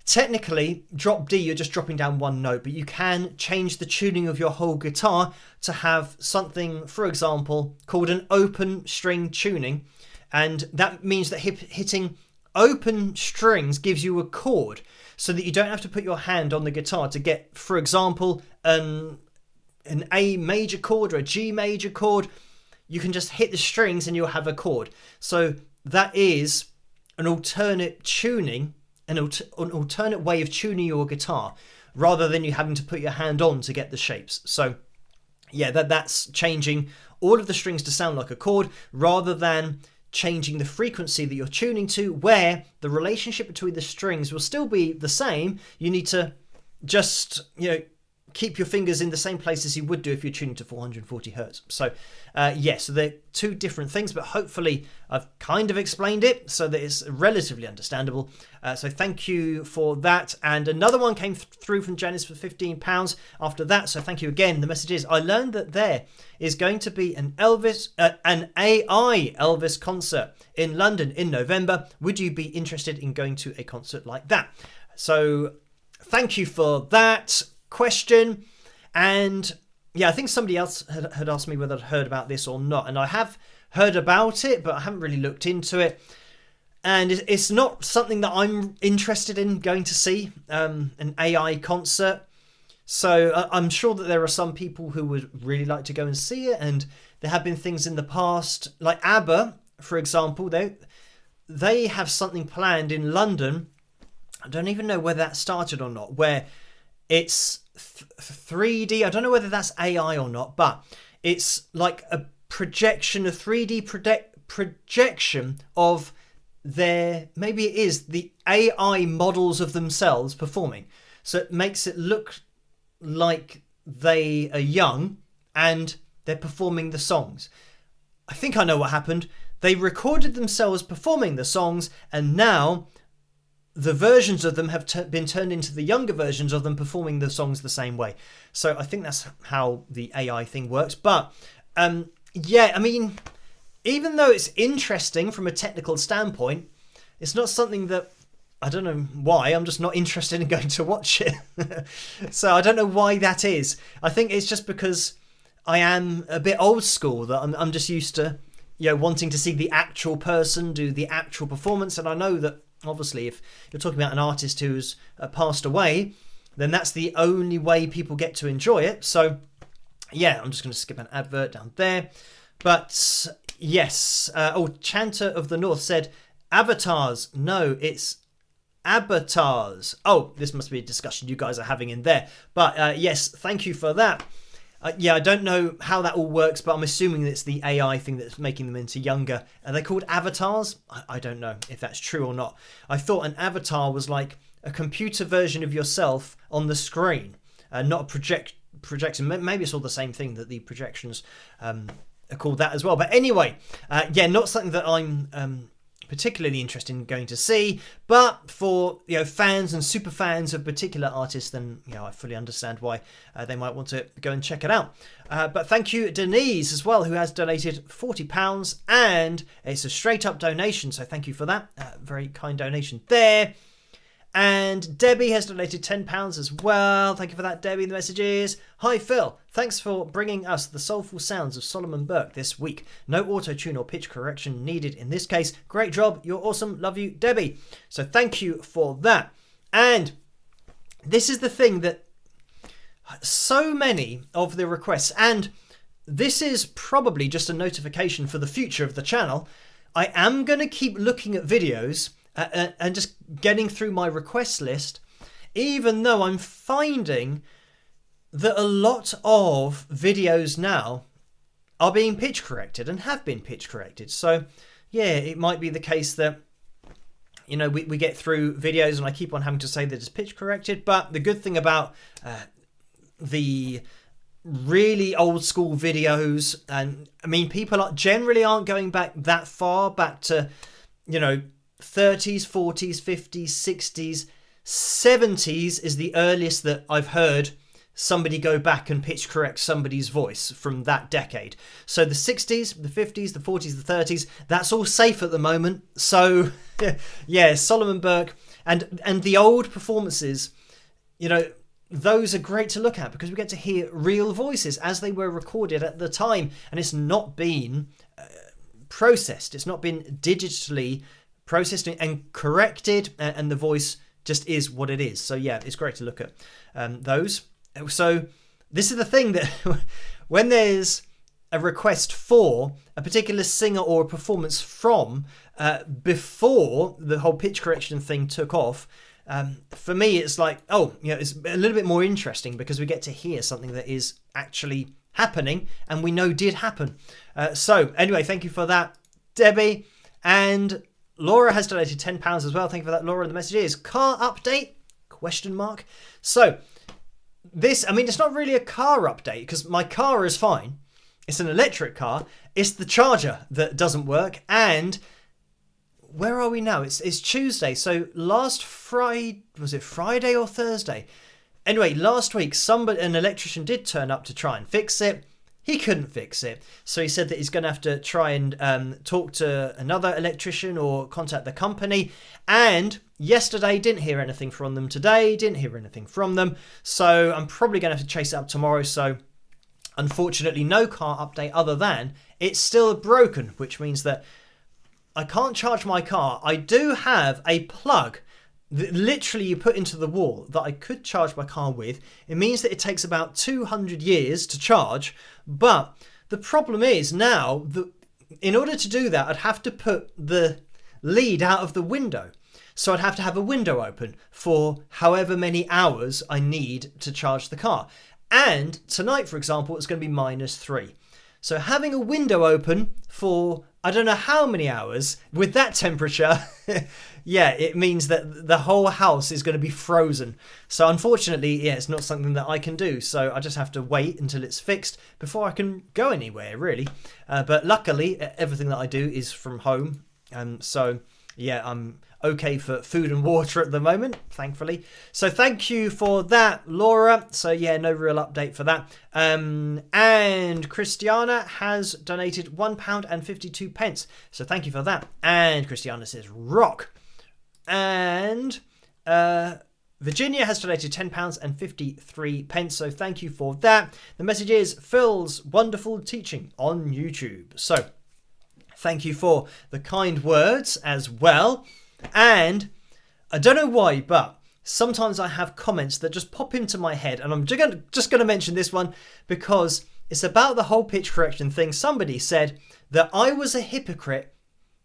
technically drop D, you're just dropping down one note, but you can change the tuning of your whole guitar to have something, for example, called an open string tuning. And that means that hitting open strings gives you a chord, so that you don't have to put your hand on the guitar to get, for example, an an A major chord or a G major chord, you can just hit the strings and you'll have a chord. So that is an alternate tuning, an alternate way of tuning your guitar, rather than you having to put your hand on to get the shapes. So yeah, that's changing all of the strings to sound like a chord, rather than changing the frequency that you're tuning to, where the relationship between the strings will still be the same. You need to just, keep your fingers in the same place as you would do if you're tuning to 440 hertz. So so they're two different things, but hopefully I've kind of explained it so that it's relatively understandable. So thank you for that. And another one came through from Janice for £15 after that. So thank you again. The message is, I learned that there is going to be an AI Elvis concert in London in November. Would you be interested in going to a concert like that? So thank you for that question. And yeah, I think somebody else had asked me whether I'd heard about this or not, and I have heard about it, but I haven't really looked into it, and it's not something that I'm interested in going to see, an AI concert. So I'm sure that there are some people who would really like to go and see it, and there have been things in the past, like ABBA, for example. They have something planned in London. I don't even know whether that started or not, where it's 3D. I don't know whether that's AI or not, but it's like a projection, a 3D projection of maybe it is the AI models of themselves performing. So it makes it look like they are young and they're performing the songs. I think I know what happened. They recorded themselves performing the songs, and now the versions of them have been turned into the younger versions of them performing the songs the same way. So I think that's how the AI thing works. But yeah, I mean, even though it's interesting from a technical standpoint, it's not something that, I don't know why, I'm just not interested in going to watch it. So I don't know why that is. I think it's just because I am a bit old school, that I'm just used to, wanting to see the actual person do the actual performance. And I know that obviously if you're talking about an artist who's passed away, then that's the only way people get to enjoy it. So yeah, I'm just going to skip an advert down there. But yes, Chanter of the North said avatars. No, it's avatars. Oh, this must be a discussion you guys are having in there. But yes, thank you for that. Yeah, I don't know how that all works, but I'm assuming it's the AI thing that's making them into younger. Are they called avatars? I don't know if that's true or not. I thought an avatar was like a computer version of yourself on the screen, not a projection. Maybe it's all the same thing, that the projections are called that as well. But anyway, yeah, not something that I'm particularly interested in going to see, but for fans and super fans of particular artists, then I fully understand why they might want to go and check it out. But thank you Denise as well, who has donated £40, and it's a straight up donation, so thank you for that. Very kind donation there. And Debbie has donated £10 as well. Thank you for that, Debbie. The message is, hi Phil, thanks for bringing us the soulful sounds of Solomon Burke this week. No auto-tune or pitch correction needed in this case. Great job, you're awesome, love you, Debbie. So thank you for that. And this is the thing that so many of the requests, and this is probably just a notification for the future of the channel, I am going to keep looking at videos and just getting through my request list, even though I'm finding that a lot of videos now are being pitch corrected and have been pitch corrected. So yeah, it might be the case that we get through videos and I keep on having to say that it's pitch corrected. But the good thing about the really old school videos, and I mean, people generally aren't going back that far, back to 30s, 40s, 50s, 60s, 70s is the earliest that I've heard somebody go back and pitch correct somebody's voice from that decade. So the 60s, the 50s, the 40s, the 30s, that's all safe at the moment. So yeah, Solomon Burke and the old performances, those are great to look at because we get to hear real voices as they were recorded at the time, and it's not been processed. It's not been digitally processed and corrected, and the voice just is what it is. So yeah, it's great to look at those. So this is the thing that when there's a request for a particular singer or a performance from before the whole pitch correction thing took off, for me it's like, it's a little bit more interesting because we get to hear something that is actually happening and we know did happen. So anyway, thank you for that, Debbie. And Laura has donated £10 as well. Thank you for that, Laura. The message is car update ? So this, it's not really a car update because my car is fine. It's an electric car. It's the charger that doesn't work. And where are we now? It's Tuesday. So last Friday, was it Friday or Thursday? Anyway, last week, an electrician did turn up to try and fix it. He couldn't fix it. So he said that he's going to have to try and talk to another electrician or contact the company. And yesterday, didn't hear anything from them. Today, didn't hear anything from them. So I'm probably going to have to chase it up tomorrow. So unfortunately, no car update other than it's still broken, which means that I can't charge my car. I do have a plug that literally you put into the wall that I could charge my car with. It means that it takes about 200 years to charge. But the problem is now that in order to do that, I'd have to put the lead out of the window. So I'd have to have a window open for however many hours I need to charge the car. And tonight, for example, it's going to be -3. So having a window open for I don't know how many hours with that temperature, it means that the whole house is going to be frozen. So unfortunately, it's not something that I can do. So I just have to wait until it's fixed before I can go anywhere, really. But luckily, everything that I do is from home. So I'm okay for food and water at the moment, thankfully. So thank you for that, Laura. So no real update for that. And Christiana has donated £1.52. So thank you for that. And Christiana says rock. And Virginia has donated £10.53. So thank you for that. The message is Phil's wonderful teaching on YouTube. So thank you for the kind words as well. And I don't know why, but sometimes I have comments that just pop into my head, and I'm just going to mention this one because it's about the whole pitch correction thing. Somebody said that I was a hypocrite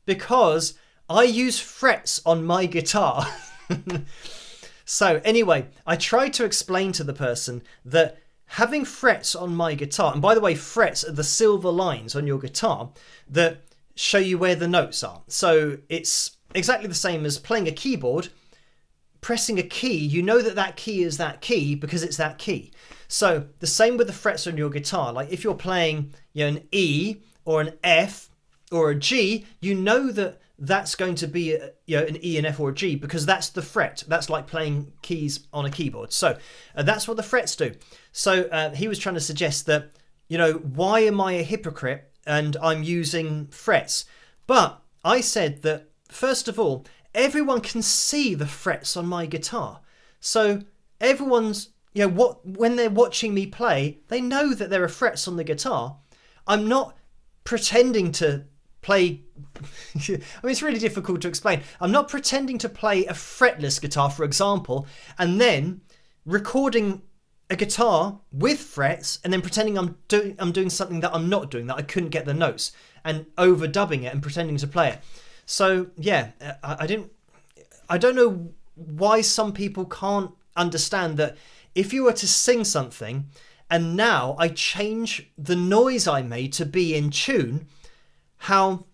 because I use frets on my guitar. So anyway, I tried to explain to the person that having frets on my guitar, and by the way, frets are the silver lines on your guitar that show you where the notes are. So it's exactly the same as playing a keyboard, pressing a key. You know that key is that key because it's that key. So the same with the frets on your guitar. Like if you're playing an E or an F or a G, you know that that's going to be an E, an F or a G because that's the fret. That's like playing keys on a keyboard. So that's what the frets do. So he was trying to suggest that, why am I a hypocrite and I'm using frets? But I said that, first of all, everyone can see the frets on my guitar. So everyone's, when they're watching me play, they know that there are frets on the guitar. I'm not pretending to play. It's really difficult to explain. I'm not pretending to play a fretless guitar, for example, and then recording a guitar with frets and then pretending I'm doing something that I'm not doing, that I couldn't get the notes, and overdubbing it and pretending to play it. So I don't know why some people can't understand that if you were to sing something and now I change the noise I made to be in tune, how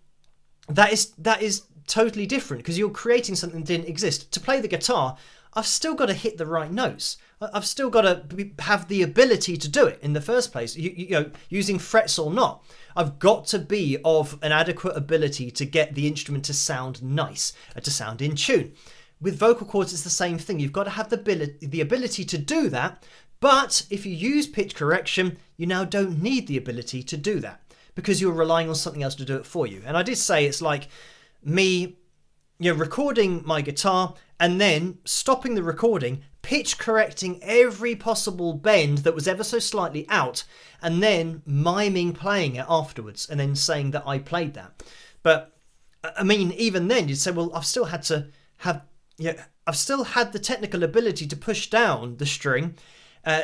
that is totally different because you're creating something that didn't exist. To play the guitar, I've still got to hit the right notes. I've still got to have the ability to do it in the first place, using frets or not. I've got to be of an adequate ability to get the instrument to sound nice, to sound in tune. With vocal cords, it's the same thing. You've got to have the ability to do that. But if you use pitch correction, you now don't need the ability to do that because you're relying on something else to do it for you. And I did say it's like me, recording my guitar and then stopping the recording, pitch correcting every possible bend that was ever so slightly out, and then miming playing it afterwards and then saying that I played that. But even then you'd say, well, I've still had the technical ability to push down the string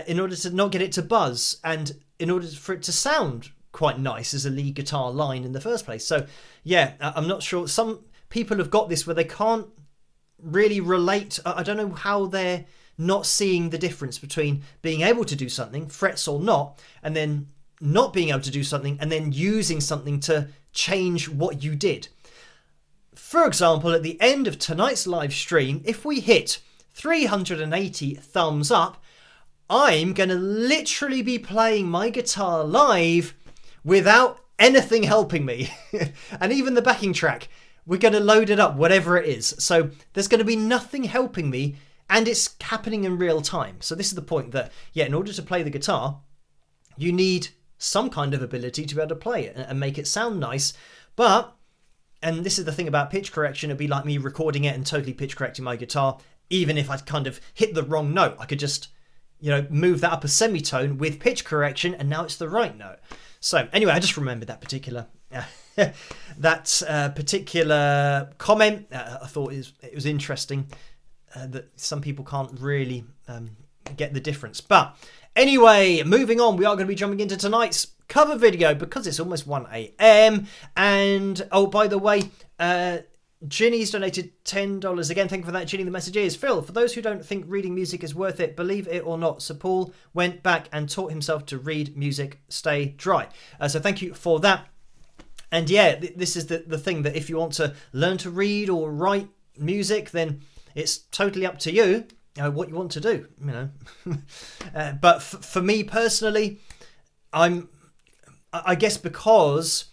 in order to not get it to buzz, and in order for it to sound quite nice as a lead guitar line in the first place. So yeah, I'm not sure. Some people have got this where they can't really relate. I don't know how they're not seeing the difference between being able to do something, frets or not, and then not being able to do something and then using something to change what you did. For example, at the end of tonight's live stream, if we hit 380 thumbs up, I'm going to literally be playing my guitar live without anything helping me. And even the backing track, we're going to load it up, whatever it is. So there's going to be nothing helping me, and it's happening in real time. So this is the point that, yeah, in order to play the guitar, you need some kind of ability to be able to play it and make it sound nice. But, and this is the thing about pitch correction, it'd be like me recording it and totally pitch correcting my guitar. Even if I'd kind of hit the wrong note, I could just, move that up a semitone with pitch correction, and now it's the right note. So anyway, I just remembered that particular particular comment. I thought it was interesting that some people can't really get the difference. But anyway, moving on, we are going to be jumping into tonight's cover video because it's almost 1 a.m. And, oh, by the way, Ginny's donated $10. Again, thank you for that, Ginny. The message is, Phil, for those who don't think reading music is worth it, believe it or not, Sir Paul went back and taught himself to read music, stay dry. So thank you for that. And yeah, this is the thing, that if you want to learn to read or write music, then it's totally up to you what you want to do, But for me personally, I guess because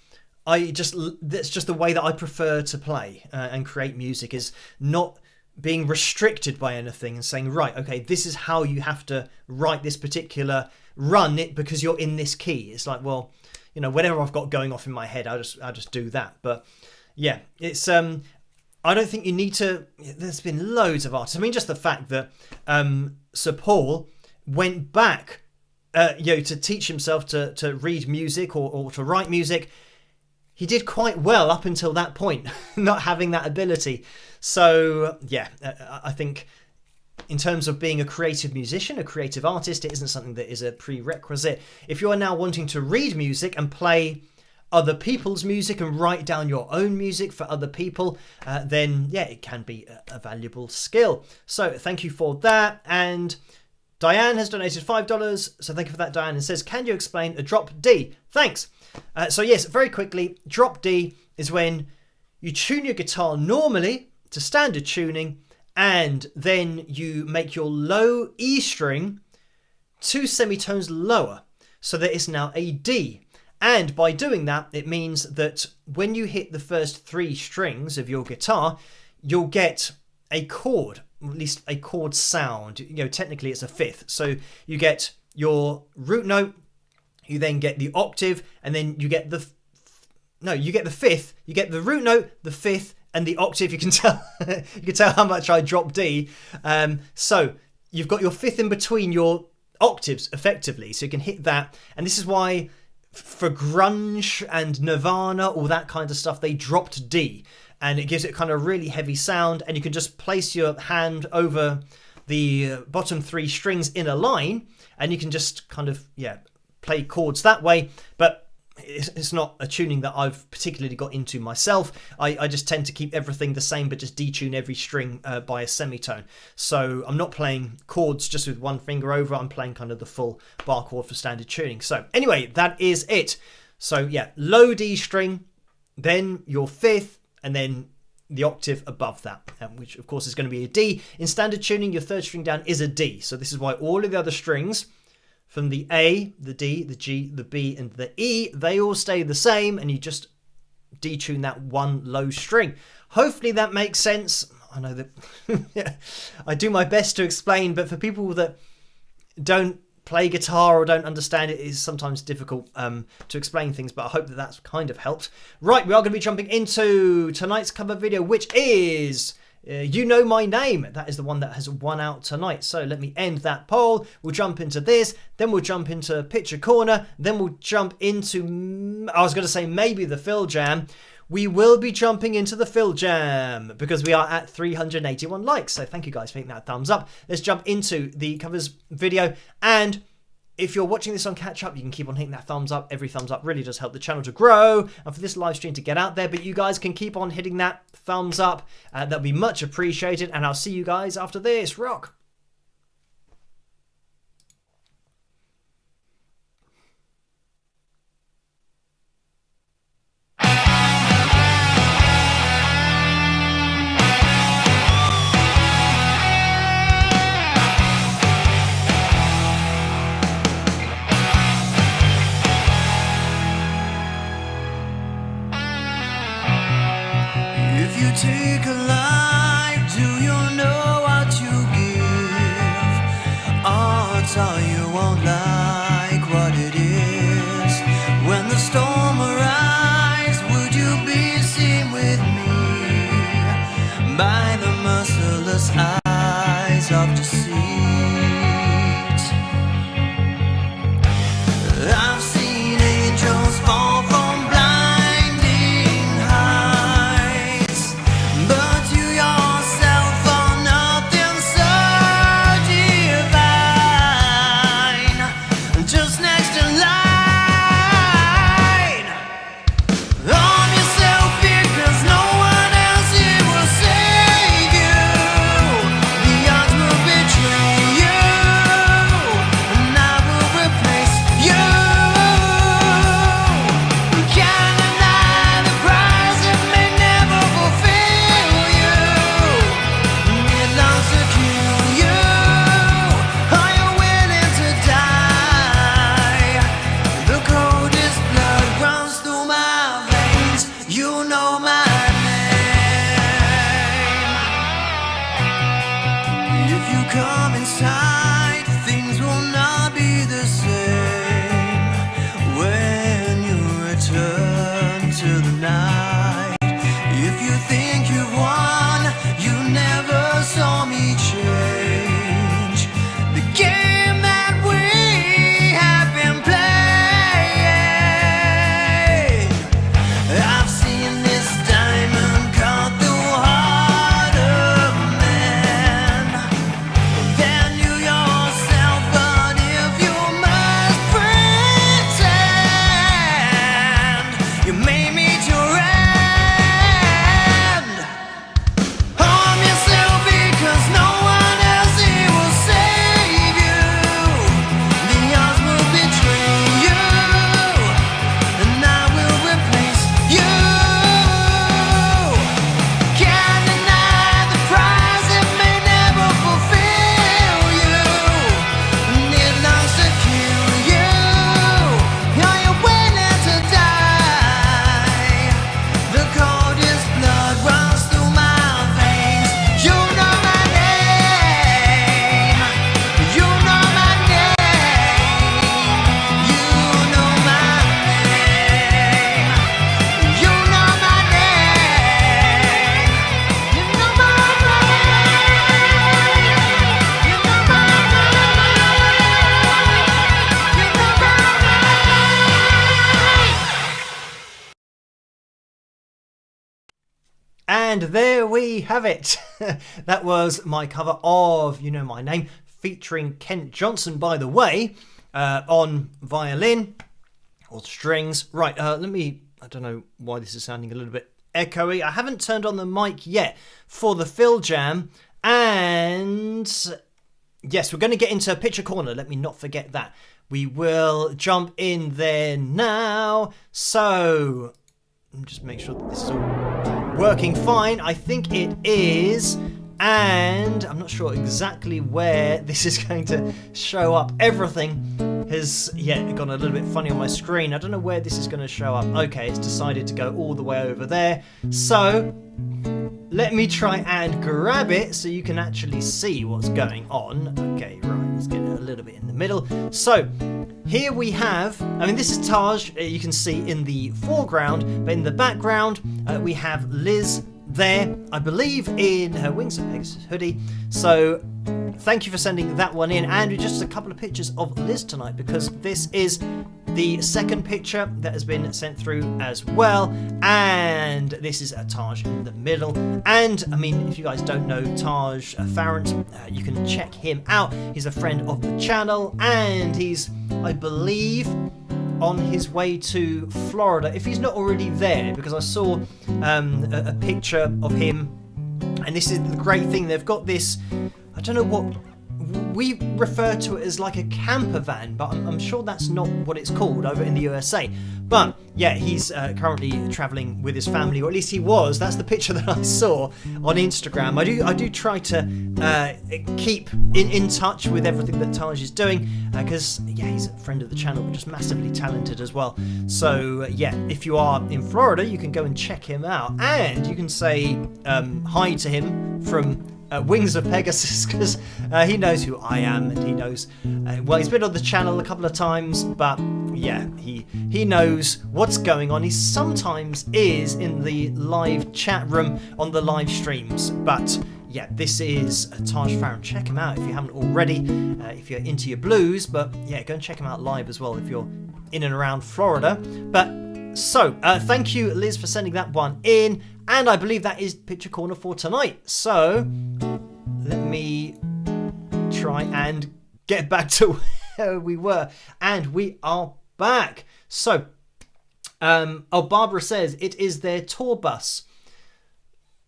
that's just the way that I prefer to play and create music, is not being restricted by anything and saying, right, okay, this is how you have to write this particular run it because you're in this key. It's like, well, whatever I've got going off in my head, I'll just do that. But yeah, it's I don't think you need to. There's been loads of artists. I mean, just the fact that Sir Paul went back, to teach himself to read music or to write music. He did quite well up until that point, not having that ability. So yeah, I think in terms of being a creative musician, a creative artist, it isn't something that is a prerequisite. If you are now wanting to read music and play other people's music and write down your own music for other people, then yeah, it can be a valuable skill. So thank you for that. And Diane has donated $5. So thank you for that, Diane, and says, can you explain a drop D? Thanks. So yes, very quickly, drop D is when you tune your guitar normally to standard tuning, and then you make your low E string 2 semitones lower so that it's now a D. And by doing that, it means that when you hit the first 3 strings of your guitar, you'll get a chord, at least a chord sound. Technically it's a fifth. So you get your root note, you then get the octave, and then you get the fifth. You get the root note, the fifth, and the octave. You can tell how much I dropped D. So you've got your fifth in between your octaves, effectively. So you can hit that. And this is why for grunge and Nirvana, all that kind of stuff, they dropped D. And it gives it kind of really heavy sound. And you can just place your hand over the bottom 3 strings in a line, and you can just kind of, play chords that way. But it's not a tuning that I've particularly got into myself. I just tend to keep everything the same, but just detune every string by a semitone. So I'm not playing chords just with one finger over. I'm playing kind of the full bar chord for standard tuning. So anyway, that is it. So yeah, low D string, then your fifth, and then the octave above that, which of course is going to be a D. In standard tuning, your third string down is a D. So this is why all of the other strings, from the A, the D, the G, the B, and the E, they all stay the same, and you just detune that one low string. Hopefully that makes sense. I know that I do my best to explain, but for people that don't play guitar or don't understand it, is sometimes difficult to explain things, but I hope that that's kind of helped. Right, we are going to be jumping into tonight's cover video, which is You Know My Name. That is the one that has won out tonight. So let me end that poll. We'll jump into this, then we'll jump into Picture Corner, then we'll jump into, I was going to say maybe the Phil Jam. we will be jumping into the Phil Jam because we are at 381 likes. So thank you guys for hitting that thumbs up. Let's jump into the covers video. And if you're watching this on catch up, you can keep on hitting that thumbs up. Every thumbs up really does help the channel to grow and for this live stream to get out there. But you guys can keep on hitting that thumbs up. That'll be much appreciated. And I'll see you guys after this. Rock. Take a life, do you know what you give? Odds are you won't like what it is. When the storm arrives, would you be seen with me by the merciless eyes of deceit? I've seen angels fall from blinding heights, but you yourself are nothing so divine. Just next in line, arm yourself because no one else here will save you. The odds will betray you, and I will replace you. You can't deny the prize, it may never fulfill you. It longs to kill you. Are you willing to die? The coldest blood runs through my veins. You know my name. If you come inside, things will not be the same. When you return to the night, if you think you've won, you never saw me change the game that we have been playing. I've seen this diamond cut through heart of man. Then you yourself, but if you must pretend, you may meet your end. Harm yourself because no one else here will save you. The odds will betray you, and I will replace you. Can't deny the prize, it may never fulfill you, and it longs to kill you. Are you willing to die? The coldest blood runs through my veins. You know my name. You know my name. You know my name. You know my name. You know my name. You know my name. You know my name. And there we have it. That was my cover of You Know My Name, featuring Kent Johnson, by the way, on violin or strings. Right, I don't know why this is sounding a little bit echoey. I haven't turned on the mic yet for the Phil Jam. And yes, we're going to get into Picture Corner. Let me not forget that. We will jump in there now. So, let me just make sure that this is all working fine. I think it is. And I'm not sure exactly where this is going to show up. Everything has, gone a little bit funny on my screen. I don't know where this is going to show up. Okay, it's decided to go all the way over there. So, let me try and grab it so you can actually see what's going on. Okay, right, let's get it a little bit in the middle. So, here we have, this is Taj, you can see in the foreground, but in the background, we have Liz there, I believe in her Wings of Pegasus hoodie. So thank you for sending that one in, and just a couple of pictures of Liz tonight, because this is the second picture that has been sent through as well, and this is Taj in the middle. And I mean, if you guys don't know Taj Farrant, you can check him out. He's a friend of the channel, and he's, I believe, on his way to Florida, if he's not already there, because I saw a picture of him. And this is the great thing, they've got this, I don't know what, we refer to it as like a camper van, but I'm sure that's not what it's called over in the USA. But yeah, he's currently traveling with his family, or at least he was. That's the picture that I saw on Instagram. I do try to keep in touch with everything that Taj is doing, because yeah, he's a friend of the channel, but just massively talented as well. So yeah, if you are in Florida, you can go and check him out, and you can say hi to him from Wings of Pegasus, because he knows who I am, and he knows, well, he's been on the channel a couple of times, but yeah, he knows what's going on. He sometimes is in the live chat room on the live streams, but yeah, this is Taj Farrant. Check him out if you haven't already, if you're into your blues, but yeah, go and check him out live as well if you're in and around Florida. But so, thank you, Liz, for sending that one in. And I believe that is Picture Corner for tonight. So let me try and get back to where we were. And we are back. So, Barbara says it is their tour bus.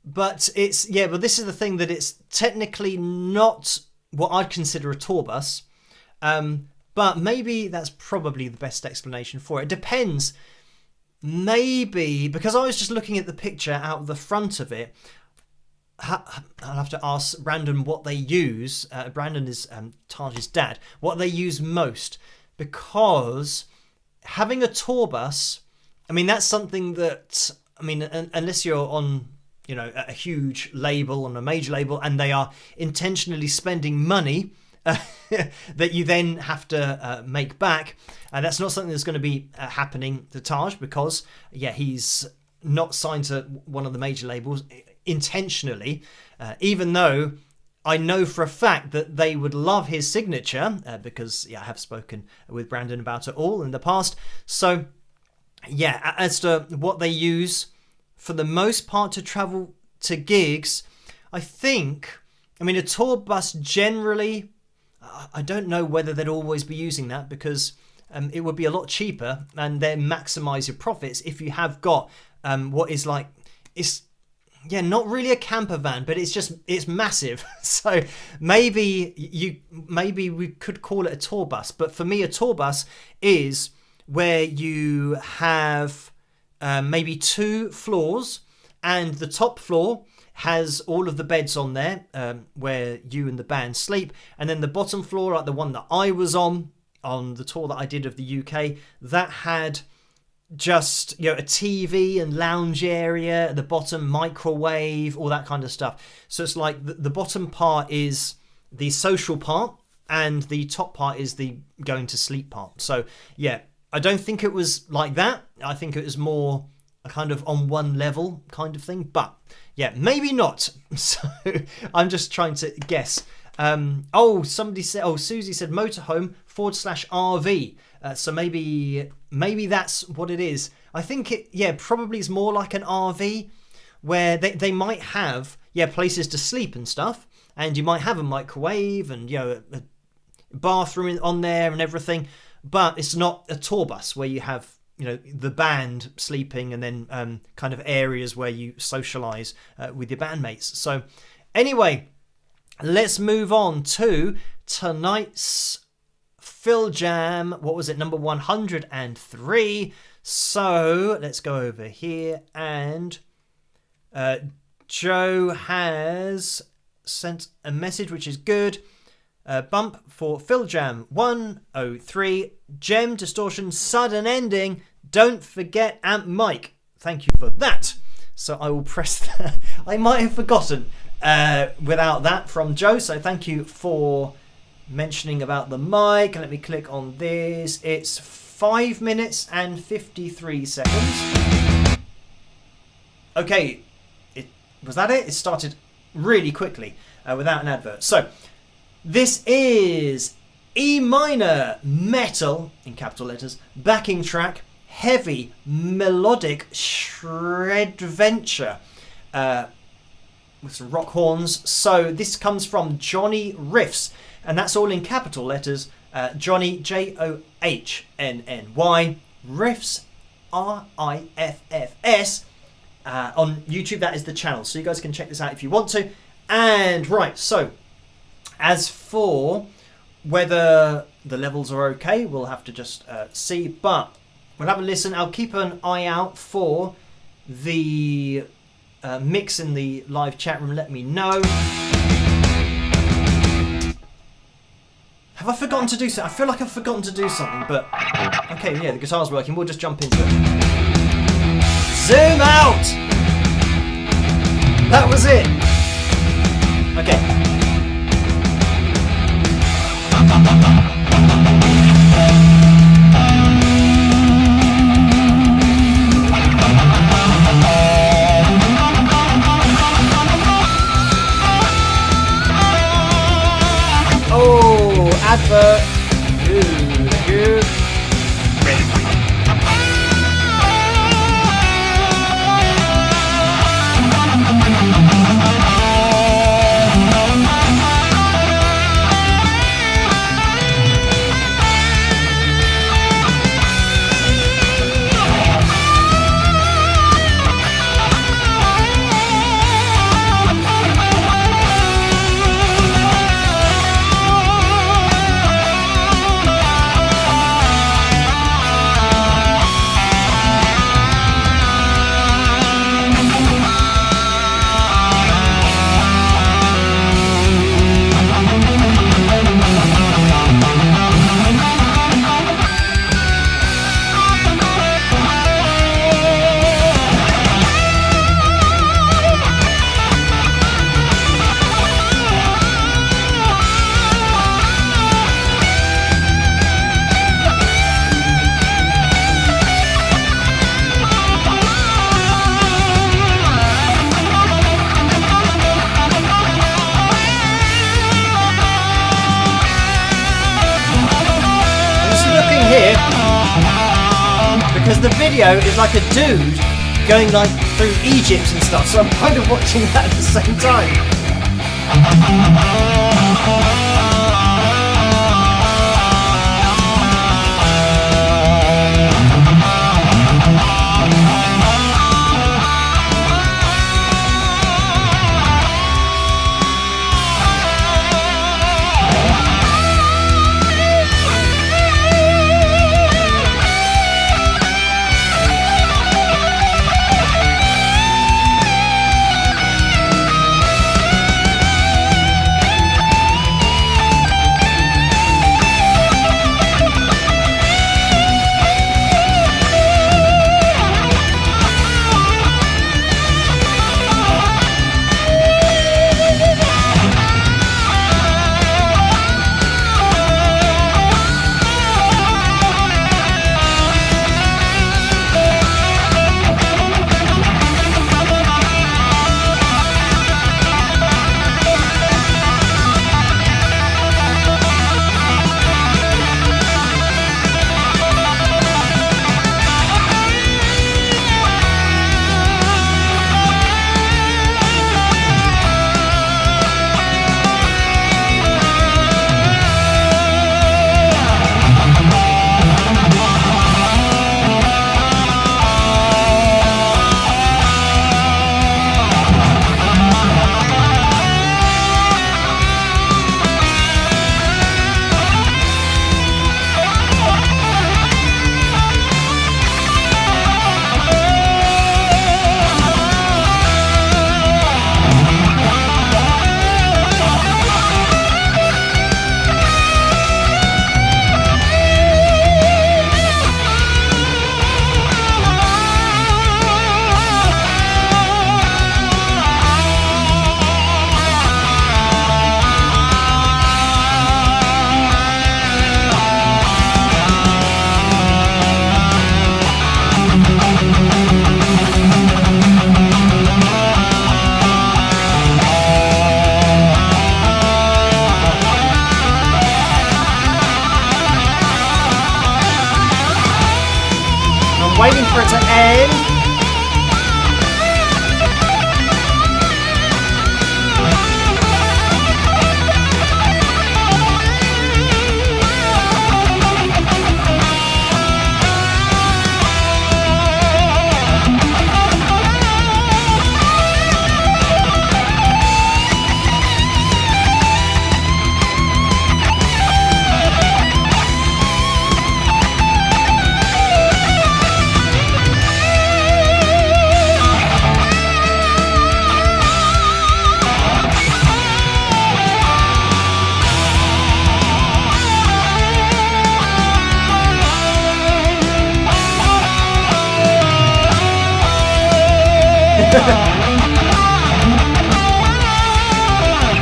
But it's, yeah, but this is the thing, that it's technically not what I'd consider a tour bus. But maybe that's probably the best explanation for it. It depends. Maybe, because I was just looking at the picture out the front of it, I'll have to ask Brandon what they use. Brandon is Taj's dad. What they use most, because having a tour bus, I mean, that's something that, I mean, unless you're on, you know, a huge label, on a major label, and they are intentionally spending money that you then have to make back. That's not something that's going to be happening to Taj, because yeah, he's not signed to one of the major labels intentionally, even though I know for a fact that they would love his signature, because yeah, I have spoken with Brandon about it all in the past. So yeah, as to what they use for the most part to travel to gigs, I think, I mean, a tour bus generally, I don't know whether they'd always be using that, because it would be a lot cheaper and then maximise your profits if you have got what is like, it's, yeah, not really a camper van, but it's massive. So maybe we could call it a tour bus. But for me, a tour bus is where you have maybe 2 floors, and the top floor has all of the beds on there where you and the band sleep, and then the bottom floor, like the one that I was on the tour that I did of the UK, that had just, you know, a TV and lounge area at the bottom, microwave, all that kind of stuff. So it's like the bottom part is the social part, and the top part is the going to sleep part. So yeah, I don't think it was like that. I think it was more a kind of on one level kind of thing, but yeah, maybe not. So I'm just trying to guess. Somebody said, Susie said motorhome /RV. So maybe that's what it is. I think it, yeah, probably is more like an RV, where they might have, yeah, places to sleep and stuff, and you might have a microwave and, you know, a bathroom on there and everything, but it's not a tour bus where you have, you know, the band sleeping and then kind of areas where you socialise with your bandmates. So anyway, let's move on to tonight's Phil Jam. What was it? Number 103. So let's go over here, and Joe has sent a message, which is good. Bump for Phil Jam 103. Gem distortion sudden ending. Don't forget amp mic. Thank you for that. So I will press that. I might have forgotten without that from Joe. So thank you for mentioning about the mic. Let me click on this. It's 5 minutes and 53 seconds. Okay, was that it? It started really quickly without an advert. So This is E minor metal, in capital letters, backing track, heavy melodic shredventure with some rock horns. So this comes from Johnny Riffs, and that's all in capital letters. Johnny, Johnnny, Riffs, Riffs. On YouTube, that is the channel, so you guys can check this out if you want to. And right, so as for whether the levels are okay, we'll have to just see, but we'll have a listen. I'll keep an eye out for the mix in the live chat room. Let me know. Have I forgotten to do something? I feel like I've forgotten to do something, but okay, yeah, the guitar's working. We'll just jump into it. Zoom out! That was it. Okay. Oh, advert. Good. Ready. Because the video is like a dude going like through Egypt and stuff, so I'm kind of watching that at the same time. for it to end.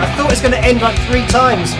I thought it was going to end like 3 times.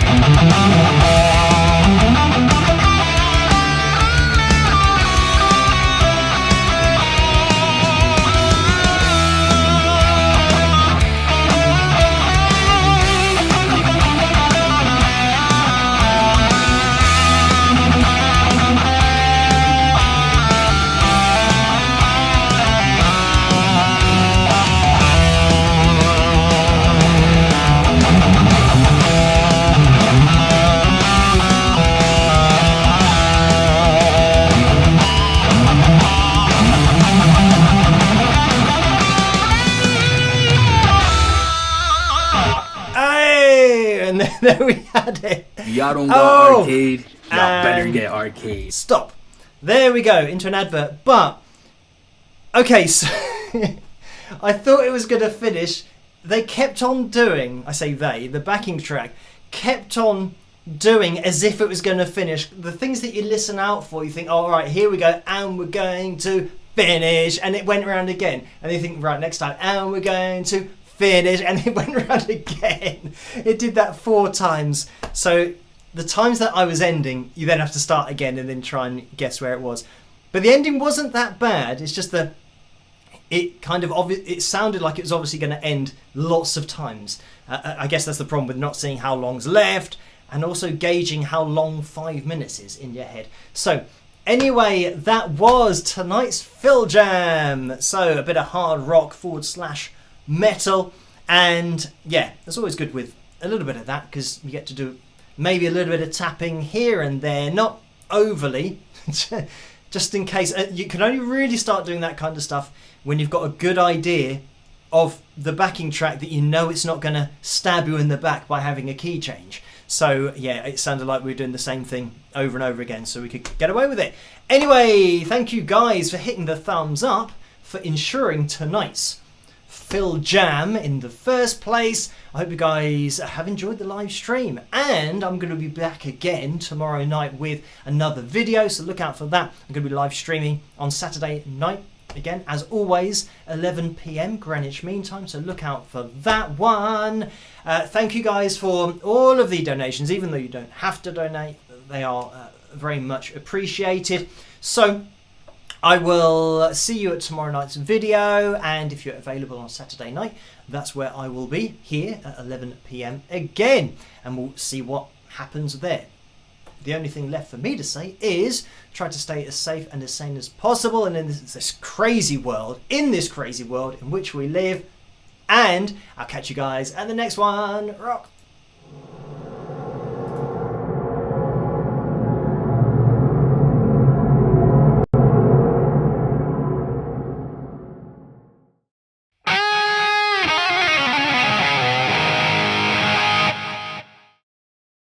There we had it. Y'all don't got arcade. Y'all better get arcade. Stop. There we go, into an advert. But, okay, so I thought it was going to finish. They kept on doing, I say they, the backing track, kept on doing as if it was going to finish. The things that you listen out for, you think, oh, all right, here we go, and we're going to finish. And it went around again. And you think, right, next time, and we're going to finish, and it went around again. It did that 4 times. So the times that I was ending, you then have to start again and then try and guess where it was. But the ending wasn't that bad. It's just that it kind of it sounded like it was obviously going to end lots of times. I guess that's the problem with not seeing how long's left and also gauging how long 5 minutes is in your head. So anyway, that was tonight's Phil Jam. So a bit of hard rock / metal, and yeah, it's always good with a little bit of that because you get to do maybe a little bit of tapping here and there, not overly, just in case. You can only really start doing that kind of stuff when you've got a good idea of the backing track, that you know it's not going to stab you in the back by having a key change. So yeah, it sounded like we were doing the same thing over and over again, so we could get away with it. Anyway, thank you guys for hitting the thumbs up for ensuring tonight's Phil Jam in the first place. I hope you guys have enjoyed the live stream, and I'm going to be back again tomorrow night with another video, so look out for that. I'm going to be live streaming on Saturday night again, as always, 11 PM Greenwich Mean Time, so look out for that one. Thank you guys for all of the donations, even though you don't have to donate. They are very much appreciated. So I will see you at tomorrow night's video, and if you're available on Saturday night, that's where I will be, here at 11 PM again, and we'll see what happens there. The only thing left for me to say is try to stay as safe and as sane as possible in this crazy world, in which we live, and I'll catch you guys at the next one. Rock!